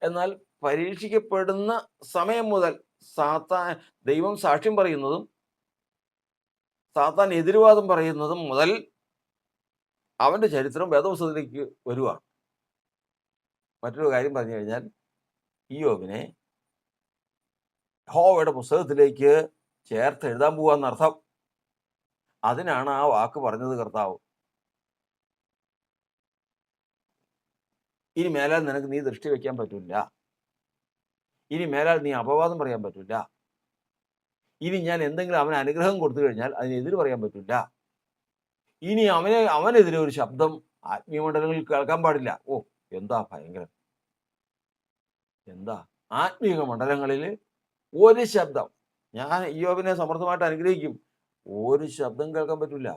S1: എന്നാൽ പരീക്ഷിക്കപ്പെടുന്ന സമയം മുതൽ ദൈവം സാക്ഷ്യം പറയുന്നതും സാത്താൻ എതിർവാദം പറയുന്നതും മുതൽ അവന്റെ ചരിത്രം വേദപുസ്തകത്തിലേക്ക് വരുവാണ്. മറ്റൊരു കാര്യം പറഞ്ഞു കഴിഞ്ഞാൽ ഇയ്യോബിനെ യഹോവയുടെ പുസ്തകത്തിലേക്ക് ചേർത്ത് എഴുതാൻ പോവാന്നർത്ഥം. അതിനാണ് ആ വാക്ക് പറഞ്ഞത് കർത്താവ്. ഇനി മേലാൽ നിനക്ക് നീ ദൃഷ്ടി വയ്ക്കാൻ പറ്റില്ല. ഇനി മേലാൽ നീ അപവാദം പറയാൻ പറ്റില്ല. ഇനി ഞാൻ എന്തെങ്കിലും അവന് അനുഗ്രഹം കൊടുത്തു കഴിഞ്ഞാൽ അതിനെതിര് പറയാൻ പറ്റില്ല. ഇനി അവനെതിരെ ഒരു ശബ്ദം ആത്മീയമണ്ഡലങ്ങളിൽ കേൾക്കാൻ പാടില്ല. ഓ, എന്താ ഭയങ്കരം! എന്താ ആത്മീയ മണ്ഡലങ്ങളിൽ ഒരു ശബ്ദം, ഞാൻ ഇയ്യോബിനെ സമർത്ഥമായിട്ട് അനുഗ്രഹിക്കും, ഒരു ശബ്ദം കേൾക്കാൻ പറ്റില്ല.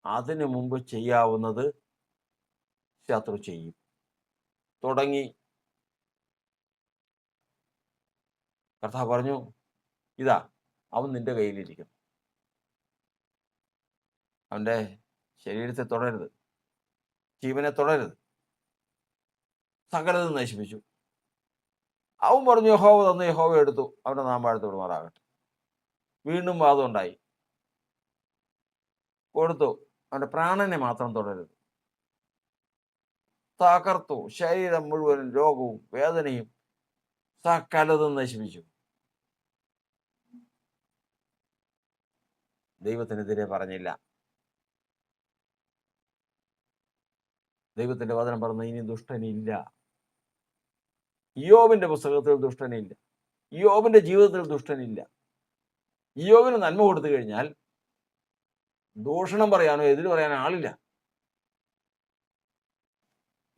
S1: അതിനു മുമ്പ് ചെയ്യാവുന്നത് ശത്രു ചെയ്യും. തുടങ്ങി. കർത്താവ് പറഞ്ഞു, ഇതാ അവൻ നിന്റെ കയ്യിലിരിക്കും. അവന്റെ ശരീരത്തെ തൊടരുത്, ജീവനെ തൊടരുത്. സകലതും നശിപ്പിച്ചു. അവൻ പറഞ്ഞു, യഹോവ തന്നു, യഹോവ എടുത്തു, അവന്റെ നാമം വാഴ്ത്തപ്പെടുമാറാകട്ടെ. വീണ്ടും വാദം ഉണ്ടായി. കൊടുത്തു, അവന്റെ പ്രാണനെ മാത്രം തൊടരുത്. തകർത്തു. ശരീരം മുഴുവനും രോഗവും വേദനയും സകലതും നശിപ്പിച്ചു. ദൈവത്തിനെതിരെ പറഞ്ഞില്ല. ദൈവത്തിന്റെ വചനം പറഞ്ഞ ഇനി ദുഷ്ടനില്ല. ഇയ്യോബിന്റെ പുസ്തകത്തിൽ ദുഷ്ടനില്ല. ഇയ്യോബിന്റെ ജീവിതത്തിൽ ദുഷ്ടനില്ല. ഇയ്യോബിന് നന്മ കൊടുത്തു കഴിഞ്ഞാൽ ദൂഷണം പറയാനോ എതിര് പറയാനോ ആളില്ല.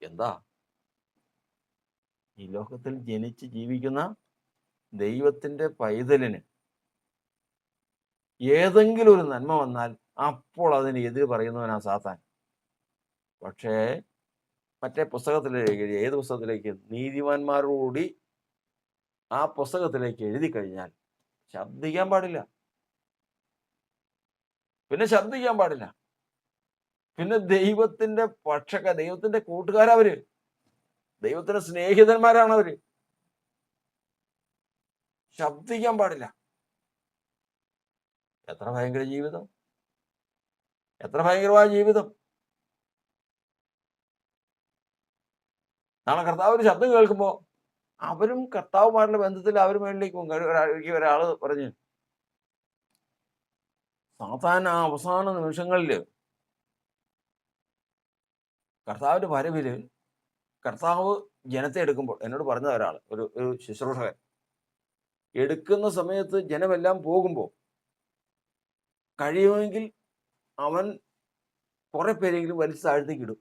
S1: എന്താ? ഈ ലോകത്തിൽ ജനിച്ച് ജീവിക്കുന്ന ദൈവത്തിന്റെ പൈതലിന് ഏതെങ്കിലും ഒരു നന്മ വന്നാൽ അപ്പോൾ അതിന് എതിര് പറയുന്നവനാ സാത്താൻ. പക്ഷേ മറ്റേ പുസ്തകത്തിലേക്ക്, ഏത് പുസ്തകത്തിലേക്ക്? നീതിമാന്മാരോടുകൂടി ആ പുസ്തകത്തിലേക്ക് എഴുതി കഴിഞ്ഞാൽ ശബ്ദിക്കാൻ പാടില്ല. പിന്നെ ശബ്ദിക്കാൻ പാടില്ല. പിന്നെ ദൈവത്തിന്റെ ദൈവത്തിന്റെ കൂട്ടുകാരവര്, ദൈവത്തിന്റെ സ്നേഹിതന്മാരാണവര്. ശബ്ദിക്കാൻ പാടില്ല. എത്ര ഭയങ്കര ജീവിതം! എത്ര ഭയങ്കരമായ ജീവിതം! നാളെ കർത്താവിന്റെ ശബ്ദം കേൾക്കുമ്പോൾ അവരും കർത്താവുമായിട്ടുള്ള ബന്ധത്തിൽ അവർ മേളിലേക്ക് ഒരാള് പറഞ്ഞു, സാത്താൻ ആ അവസാന നിമിഷങ്ങളിൽ കർത്താവിന്റെ വരവില് കർത്താവ് ജനത്തെ എടുക്കുമ്പോൾ, എന്നോട് പറഞ്ഞ ഒരാൾ, ഒരു ശുശ്രൂഷകൻ, എടുക്കുന്ന സമയത്ത് ജനമെല്ലാം പോകുമ്പോൾ കഴിയുമെങ്കിൽ അവൻ കുറെ പേരെങ്കിലും വലിച്ചു താഴ്ത്തേക്ക് ഇടും.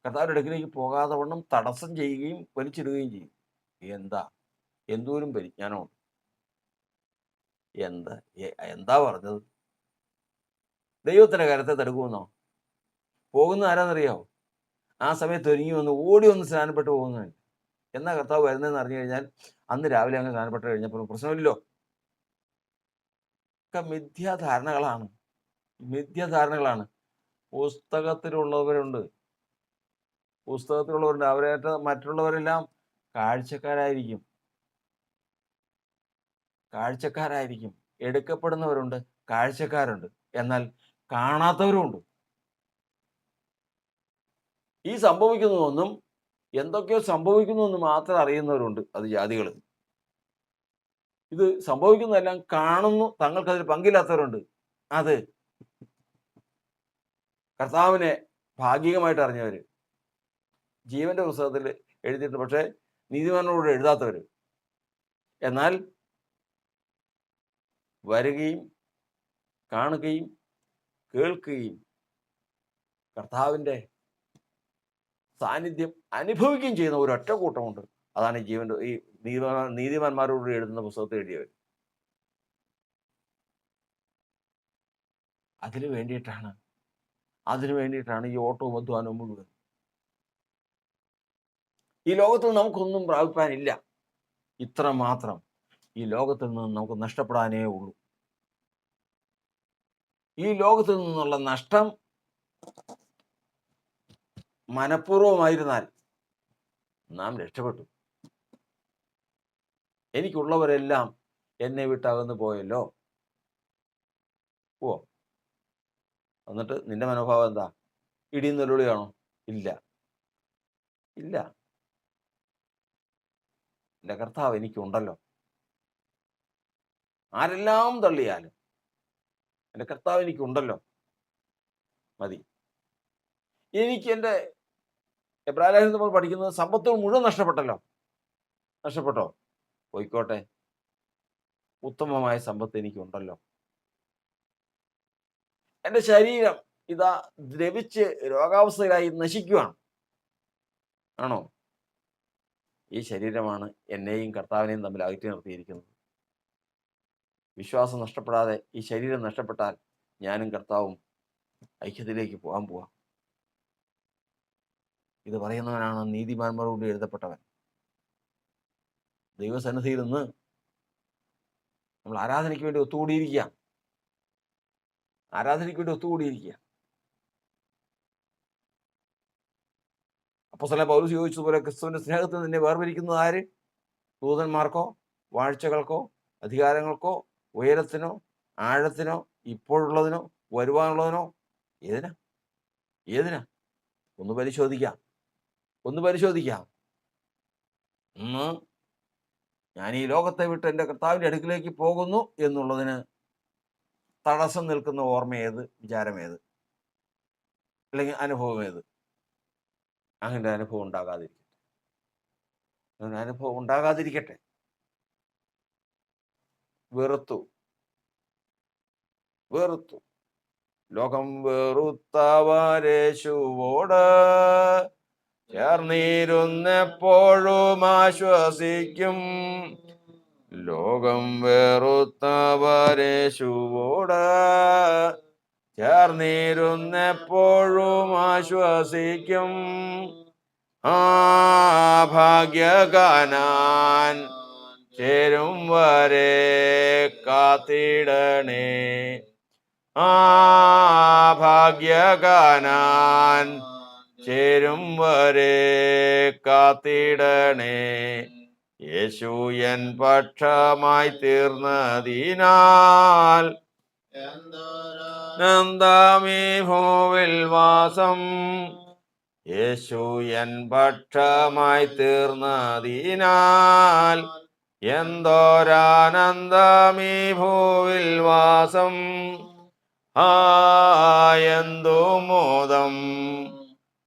S1: കർത്താവിന്റെ അടുക്കിലേക്ക് പോകാതെ വണ്ണം തടസ്സം ചെയ്യുകയും വലിച്ചിടുകയും ചെയ്യും. എന്തോരും പരിജ്ഞാനമുണ്ട്! എന്താ പറഞ്ഞത്? ദൈവത്തിന്റെ കരത്തെ തടുക്കുമെന്നോ? പോകുന്ന ആരാന്നറിയാവോ? ആ സമയത്ത് ഒരുങ്ങി വന്ന് ഓടി വന്ന് സ്നാനപ്പെട്ട് പോകുന്നതാണ്. എന്നാ കർത്താവ് വരുന്നതെന്ന് അറിഞ്ഞു കഴിഞ്ഞാൽ അന്ന് രാവിലെ അങ്ങ് സ്നാനപ്പെട്ട് കഴിഞ്ഞപ്പോൾ പ്രശ്നമില്ലല്ലോ. ഒക്കെ മിഥ്യാധാരണകളാണ്. പുസ്തകത്തിലുള്ളവരുണ്ട്. അവരേറ്റ മറ്റുള്ളവരെല്ലാം കാഴ്ചക്കാരായിരിക്കും. എടുക്കപ്പെടുന്നവരുണ്ട്, കാഴ്ചക്കാരുണ്ട്, എന്നാൽ കാണാത്തവരുമുണ്ട്. ഈ സംഭവിക്കുന്നതൊന്നും എന്തൊക്കെയോ സംഭവിക്കുന്നു മാത്രം അറിയുന്നവരുണ്ട്, അത് ജാതികൾ. ഇത് സംഭവിക്കുന്നതെല്ലാം കാണുന്നു, തങ്ങൾക്കതിൽ പങ്കില്ലാത്തവരുണ്ട്, അത് കർത്താവിനെ ഭാഗികമായിട്ട് അറിഞ്ഞവർ ജീവന്റെ പുസ്തകത്തിൽ എഴുതിയിട്ട്, പക്ഷേ നീതിമാനോട് എഴുതാത്തവർ. എന്നാൽ വരികയും കാണുകയും കേൾക്കുകയും കർത്താവിൻ്റെ സാന്നിധ്യം അനുഭവിക്കുകയും ചെയ്യുന്ന ഒരൊറ്റ കൂട്ടമുണ്ട്. അതാണ് ഈ നീതിമാന്മാരോട് എഴുതുന്ന പുസ്തകത്തിൽ എഴുതിയവർ. അതിനു വേണ്ടിയിട്ടാണ് ഈ ഓട്ടവും അധ്വാനവും മുഴുവൻ. ഈ ലോകത്തിൽ നമുക്കൊന്നും പ്രാപിപ്പാനില്ല. ഇത്ര മാത്രം ഈ ലോകത്തിൽ നിന്ന് നമുക്ക് നഷ്ടപ്പെടാനേ ഉള്ളൂ. ഈ ലോകത്തിൽ നിന്നുള്ള നഷ്ടം മനഃപൂർവമായിരുന്നാൽ നാം രക്ഷപ്പെട്ടു. എനിക്കുള്ളവരെല്ലാം എന്നെ വിട്ടകന്നു പോയല്ലോ. എന്നിട്ട് നിന്റെ മനോഭാവം എന്താ? ഇടിയും നെല്ലുളിയാണോ? ഇല്ല. എൻ്റെ കർത്താവ് എനിക്കുണ്ടല്ലോ. ആരെല്ലാം തള്ളിയാലും എൻ്റെ കർത്താവ് എനിക്കുണ്ടല്ലോ, മതി. എനിക്ക് എൻ്റെ എബ്രാഹിം നമ്മൾ പഠിക്കുന്നത് സമ്പത്തുകൾ മുഴുവൻ നഷ്ടപ്പെട്ടോ, പോയിക്കോട്ടെ, ഉത്തമമായ സമ്പത്ത് എനിക്കുണ്ടല്ലോ. എൻ്റെ ശരീരം ഇതാ ദ്രവിച്ച് രോഗാവസ്ഥയിലായി നശിക്കുകയാണ്. ആണോ? ഈ ശരീരമാണ് എന്നെയും കർത്താവിനെയും തമ്മിൽ അകറ്റി നിർത്തിയിരിക്കുന്നത്. വിശ്വാസം നഷ്ടപ്പെടാതെ ഈ ശരീരം നഷ്ടപ്പെട്ടാൽ ഞാനും കർത്താവും ഐക്യത്തിലേക്ക് പോവാം. ഇത് പറയുന്നവനാണ് നീതിമാന്മാരോട് എഴുതപ്പെട്ടവൻ. ദൈവസന്നിധിയിൽ നിന്ന് നമ്മൾ ആരാധനയ്ക്ക് വേണ്ടി ഒത്തുകൂടിയിരിക്കുക. അപ്പോസ്തലൻ പൗലോസ് ചോദിച്ചതുപോലെ ക്രിസ്തുവിന്റെ സ്നേഹത്തിൽ നിന്നെ വേർപിരിക്കുന്നത് ആര്? ദൂതന്മാർക്കോ, വാഴ്ചകൾക്കോ, അധികാരങ്ങൾക്കോ, ഉയരത്തിനോ, ആഴത്തിനോ, ഇപ്പോഴുള്ളതിനോ, വരുവാനുള്ളതിനോ? ഏതിനാ? ഒന്ന് പരിശോധിക്കാം. ഇന്ന് ഞാൻ ഈ ലോകത്തെ വിട്ട് എൻ്റെ കർത്താവിൻ്റെ അടുക്കിലേക്ക് പോകുന്നു എന്നുള്ളതിന് തടസ്സം നിൽക്കുന്ന ഓർമ്മ വിചാരമേത്, അല്ലെങ്കിൽ അനുഭവമേത്? അങ്ങനെ അനുഭവം ഉണ്ടാകാതിരിക്കട്ടെ. വെറുത്തു ലോകം വെറുത്തവരേശുവോട് ചേർന്നിരുന്നെപ്പോഴും ആശ്വസിക്കും. ലോകം വെറുത്തവരേശുവോട് ചേർന്നിരുന്നെപ്പോഴും ആശ്വസിക്കും. ഭാഗ്യകാനാൻ ചേരും വരെ കാത്തിടണേ. ഭാഗ്യകാനാൻ ചേരും വരെ കാത്തിടണേ. യേശു എൻ പക്ഷമായി തീർന്നതിനാൽ എന്താമീ ഭൂവിൽ വാസം. യേശു എൻ പക്ഷമായി തീർന്നതിനാൽ എന്തോരാനന്ദമീ ഭൂവിൽ വാസം. എന്തു മോദം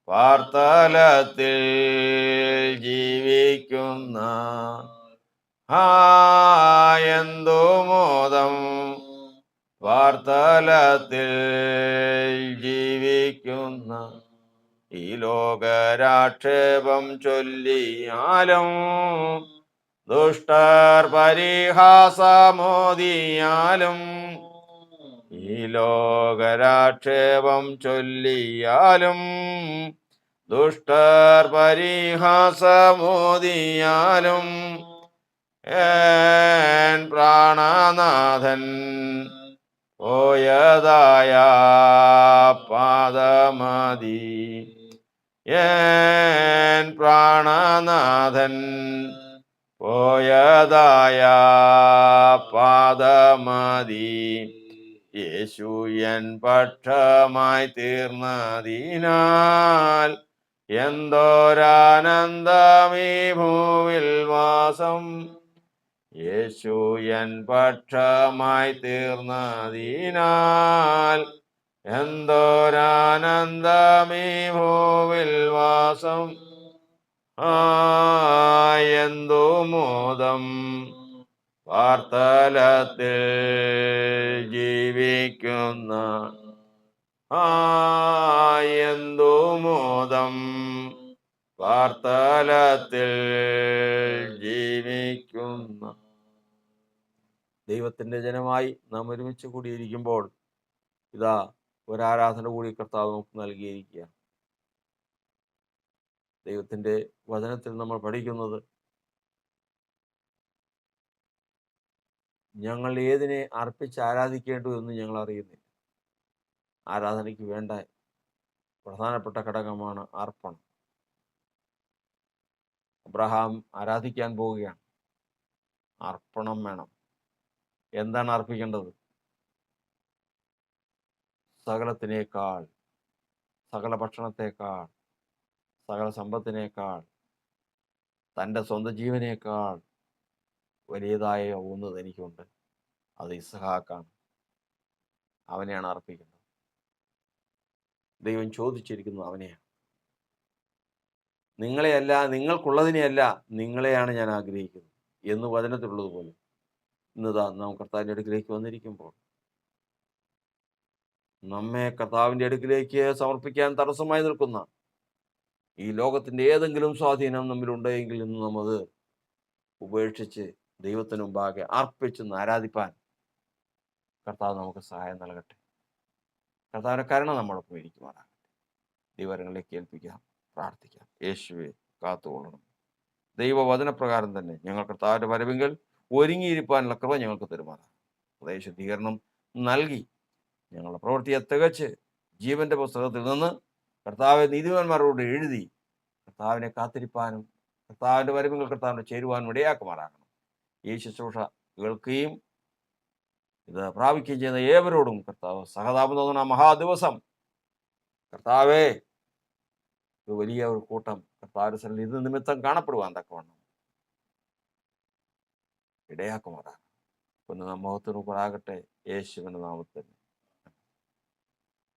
S1: പാർത്തലത്തിൽ ജീവിക്കുന്ന. എന്തു മോദം വാർത്തലത്തിൽ ജീവിക്കുന്ന. ഈ ലോകരാക്ഷേപം ചൊല്ലിയാലും ദുഷ്ടർ പരിഹാസമോദിയാലും. ഈ ലോകരാക്ഷേപം ചൊല്ലിയാലും ദുഷ്ടർ പരിഹാസമോദിയാലും എൻ പ്രാണനാഥൻ പോയതായ പാദമതി. എൻ പ്രാണനാഥൻ പോയതായ പാദമതി. യേശു എൻ പക്ഷമായി തീർന്നതിനാൽ എന്തോരാനന്ദമീ ഭൂവിൽ വാസം. യേശു എൻ പക്ഷമായി തീർന്നതിനാൽ എന്തോരാനന്ദമീ ഭൂവിൽ വാസം. എന്തു മോദം വാർത്തലത്തിൽ ജീവിക്കുന്ന. എന്തു മോദം വാർത്തലത്തിൽ ജീവിക്കുന്ന. ദൈവത്തിന്റെ ജനമായി നാം ഒരുമിച്ച് കൂടിയിരിക്കുമ്പോൾ ഇതാ ഒരാരാധന കൂടി കർത്താവ് നമുക്ക് നൽകിയിരിക്കുക. ദൈവത്തിന്റെ വചനത്തിൽ നമ്മൾ പഠിക്കുന്നത്, ഞങ്ങൾ ഏതിനെ അർപ്പിച്ച് ആരാധിക്കേണ്ടു എന്ന് ഞങ്ങൾ അറിയുന്നില്ല. ആരാധനയ്ക്ക് വേണ്ട പ്രധാനപ്പെട്ട ഘടകമാണ് അർപ്പണം. അബ്രഹാം ആരാധിക്കാൻ പോവുകയാണ്. അർപ്പണം വേണം. എന്താണ് അർപ്പിക്കേണ്ടത്? സകലത്തിനേക്കാൾ, സകല ഭക്ഷണത്തെക്കാൾ, സകല സമ്പത്തിനേക്കാൾ, തൻ്റെ സ്വന്തം ജീവനേക്കാൾ വലിയതായ ഒന്ന് തനിക്കുണ്ട്. അത് ഇസ്ഹാക്കാണ്. അവനെയാണ് അർപ്പിക്കുന്നത്. ദൈവം ചോദിച്ചിരിക്കുന്നത് അവനെയാണ്. നിങ്ങളെയല്ല, നിങ്ങൾക്കുള്ളതിനെയല്ല, നിങ്ങളെയാണ് ഞാൻ ആഗ്രഹിക്കുന്നത് എന്ന് വചനത്തിലുള്ളതുപോലെ ഇന്നതാ നാം കർത്താവിൻ്റെ അടുക്കിലേക്ക് വന്നിരിക്കുമ്പോൾ നമ്മെ കർത്താവിൻ്റെ അടുക്കിലേക്ക് സമർപ്പിക്കാൻ തടസ്സമായി നിൽക്കുന്ന ഈ ലോകത്തിൻ്റെ ഏതെങ്കിലും സ്വാധീനം നമ്മിലുണ്ടെങ്കിൽ ഇന്ന് നമ്മത് ഉപേക്ഷിച്ച് ദൈവത്തിന് മുമ്പാകെ അർപ്പിച്ചെന്ന് ആരാധിപ്പാൻ കർത്താവ് നമുക്ക് സഹായം നൽകട്ടെ. കർത്താവിൻ്റെ കരുണ നമ്മളൊപ്പം ഇരിക്കുവാനാകട്ടെ. ദൈവങ്ങളിലേക്ക് ഏൽപ്പിക്കാം, പ്രാർത്ഥിക്കാം. യേശുവെ കാത്തുകൊള്ളണം. ദൈവവചനപ്രകാരം തന്നെ ഞങ്ങൾ കർത്താവിൻ്റെ വരവെങ്കിൽ ഒരുങ്ങിയിരിക്കാനുള്ള കൃപ ഞങ്ങൾക്ക് തരുമാറാണ്. ഹൃദയശുദ്ധീകരണം നൽകി ഞങ്ങളുടെ പ്രവൃത്തിയെ തികച്ച് ജീവന്റെ പുസ്തകത്തിൽ നിന്ന് കർത്താവെ നീതിമാന്മാരോട് എഴുതി കർത്താവിനെ കാത്തിരിപ്പാനും കർത്താവിൻ്റെ വരവെങ്കിൽ കർത്താവിനെ ചേരുവാനും ഇടയാക്കുമാറാകണം. ഈ ശുശ്രൂഷ കേൾക്കുകയും ഇത് പ്രാപിക്കുകയും ചെയ്യുന്ന ഏവരോടും കർത്താവ് സഹതാപം തോന്നുന്ന മഹാദിവസം കർത്താവേ ഒരു വലിയ ഒരു കൂട്ടം കർത്താവിന്റെ ഇത് നിമിത്തം കാണപ്പെടുവാൻ തക്കവണ്ണം ഇടയാക്കുമാറാകണം. ഒന്ന് മഹത്വം ആകട്ടെ യേശുവിന്റെ നാമത്തിൽ.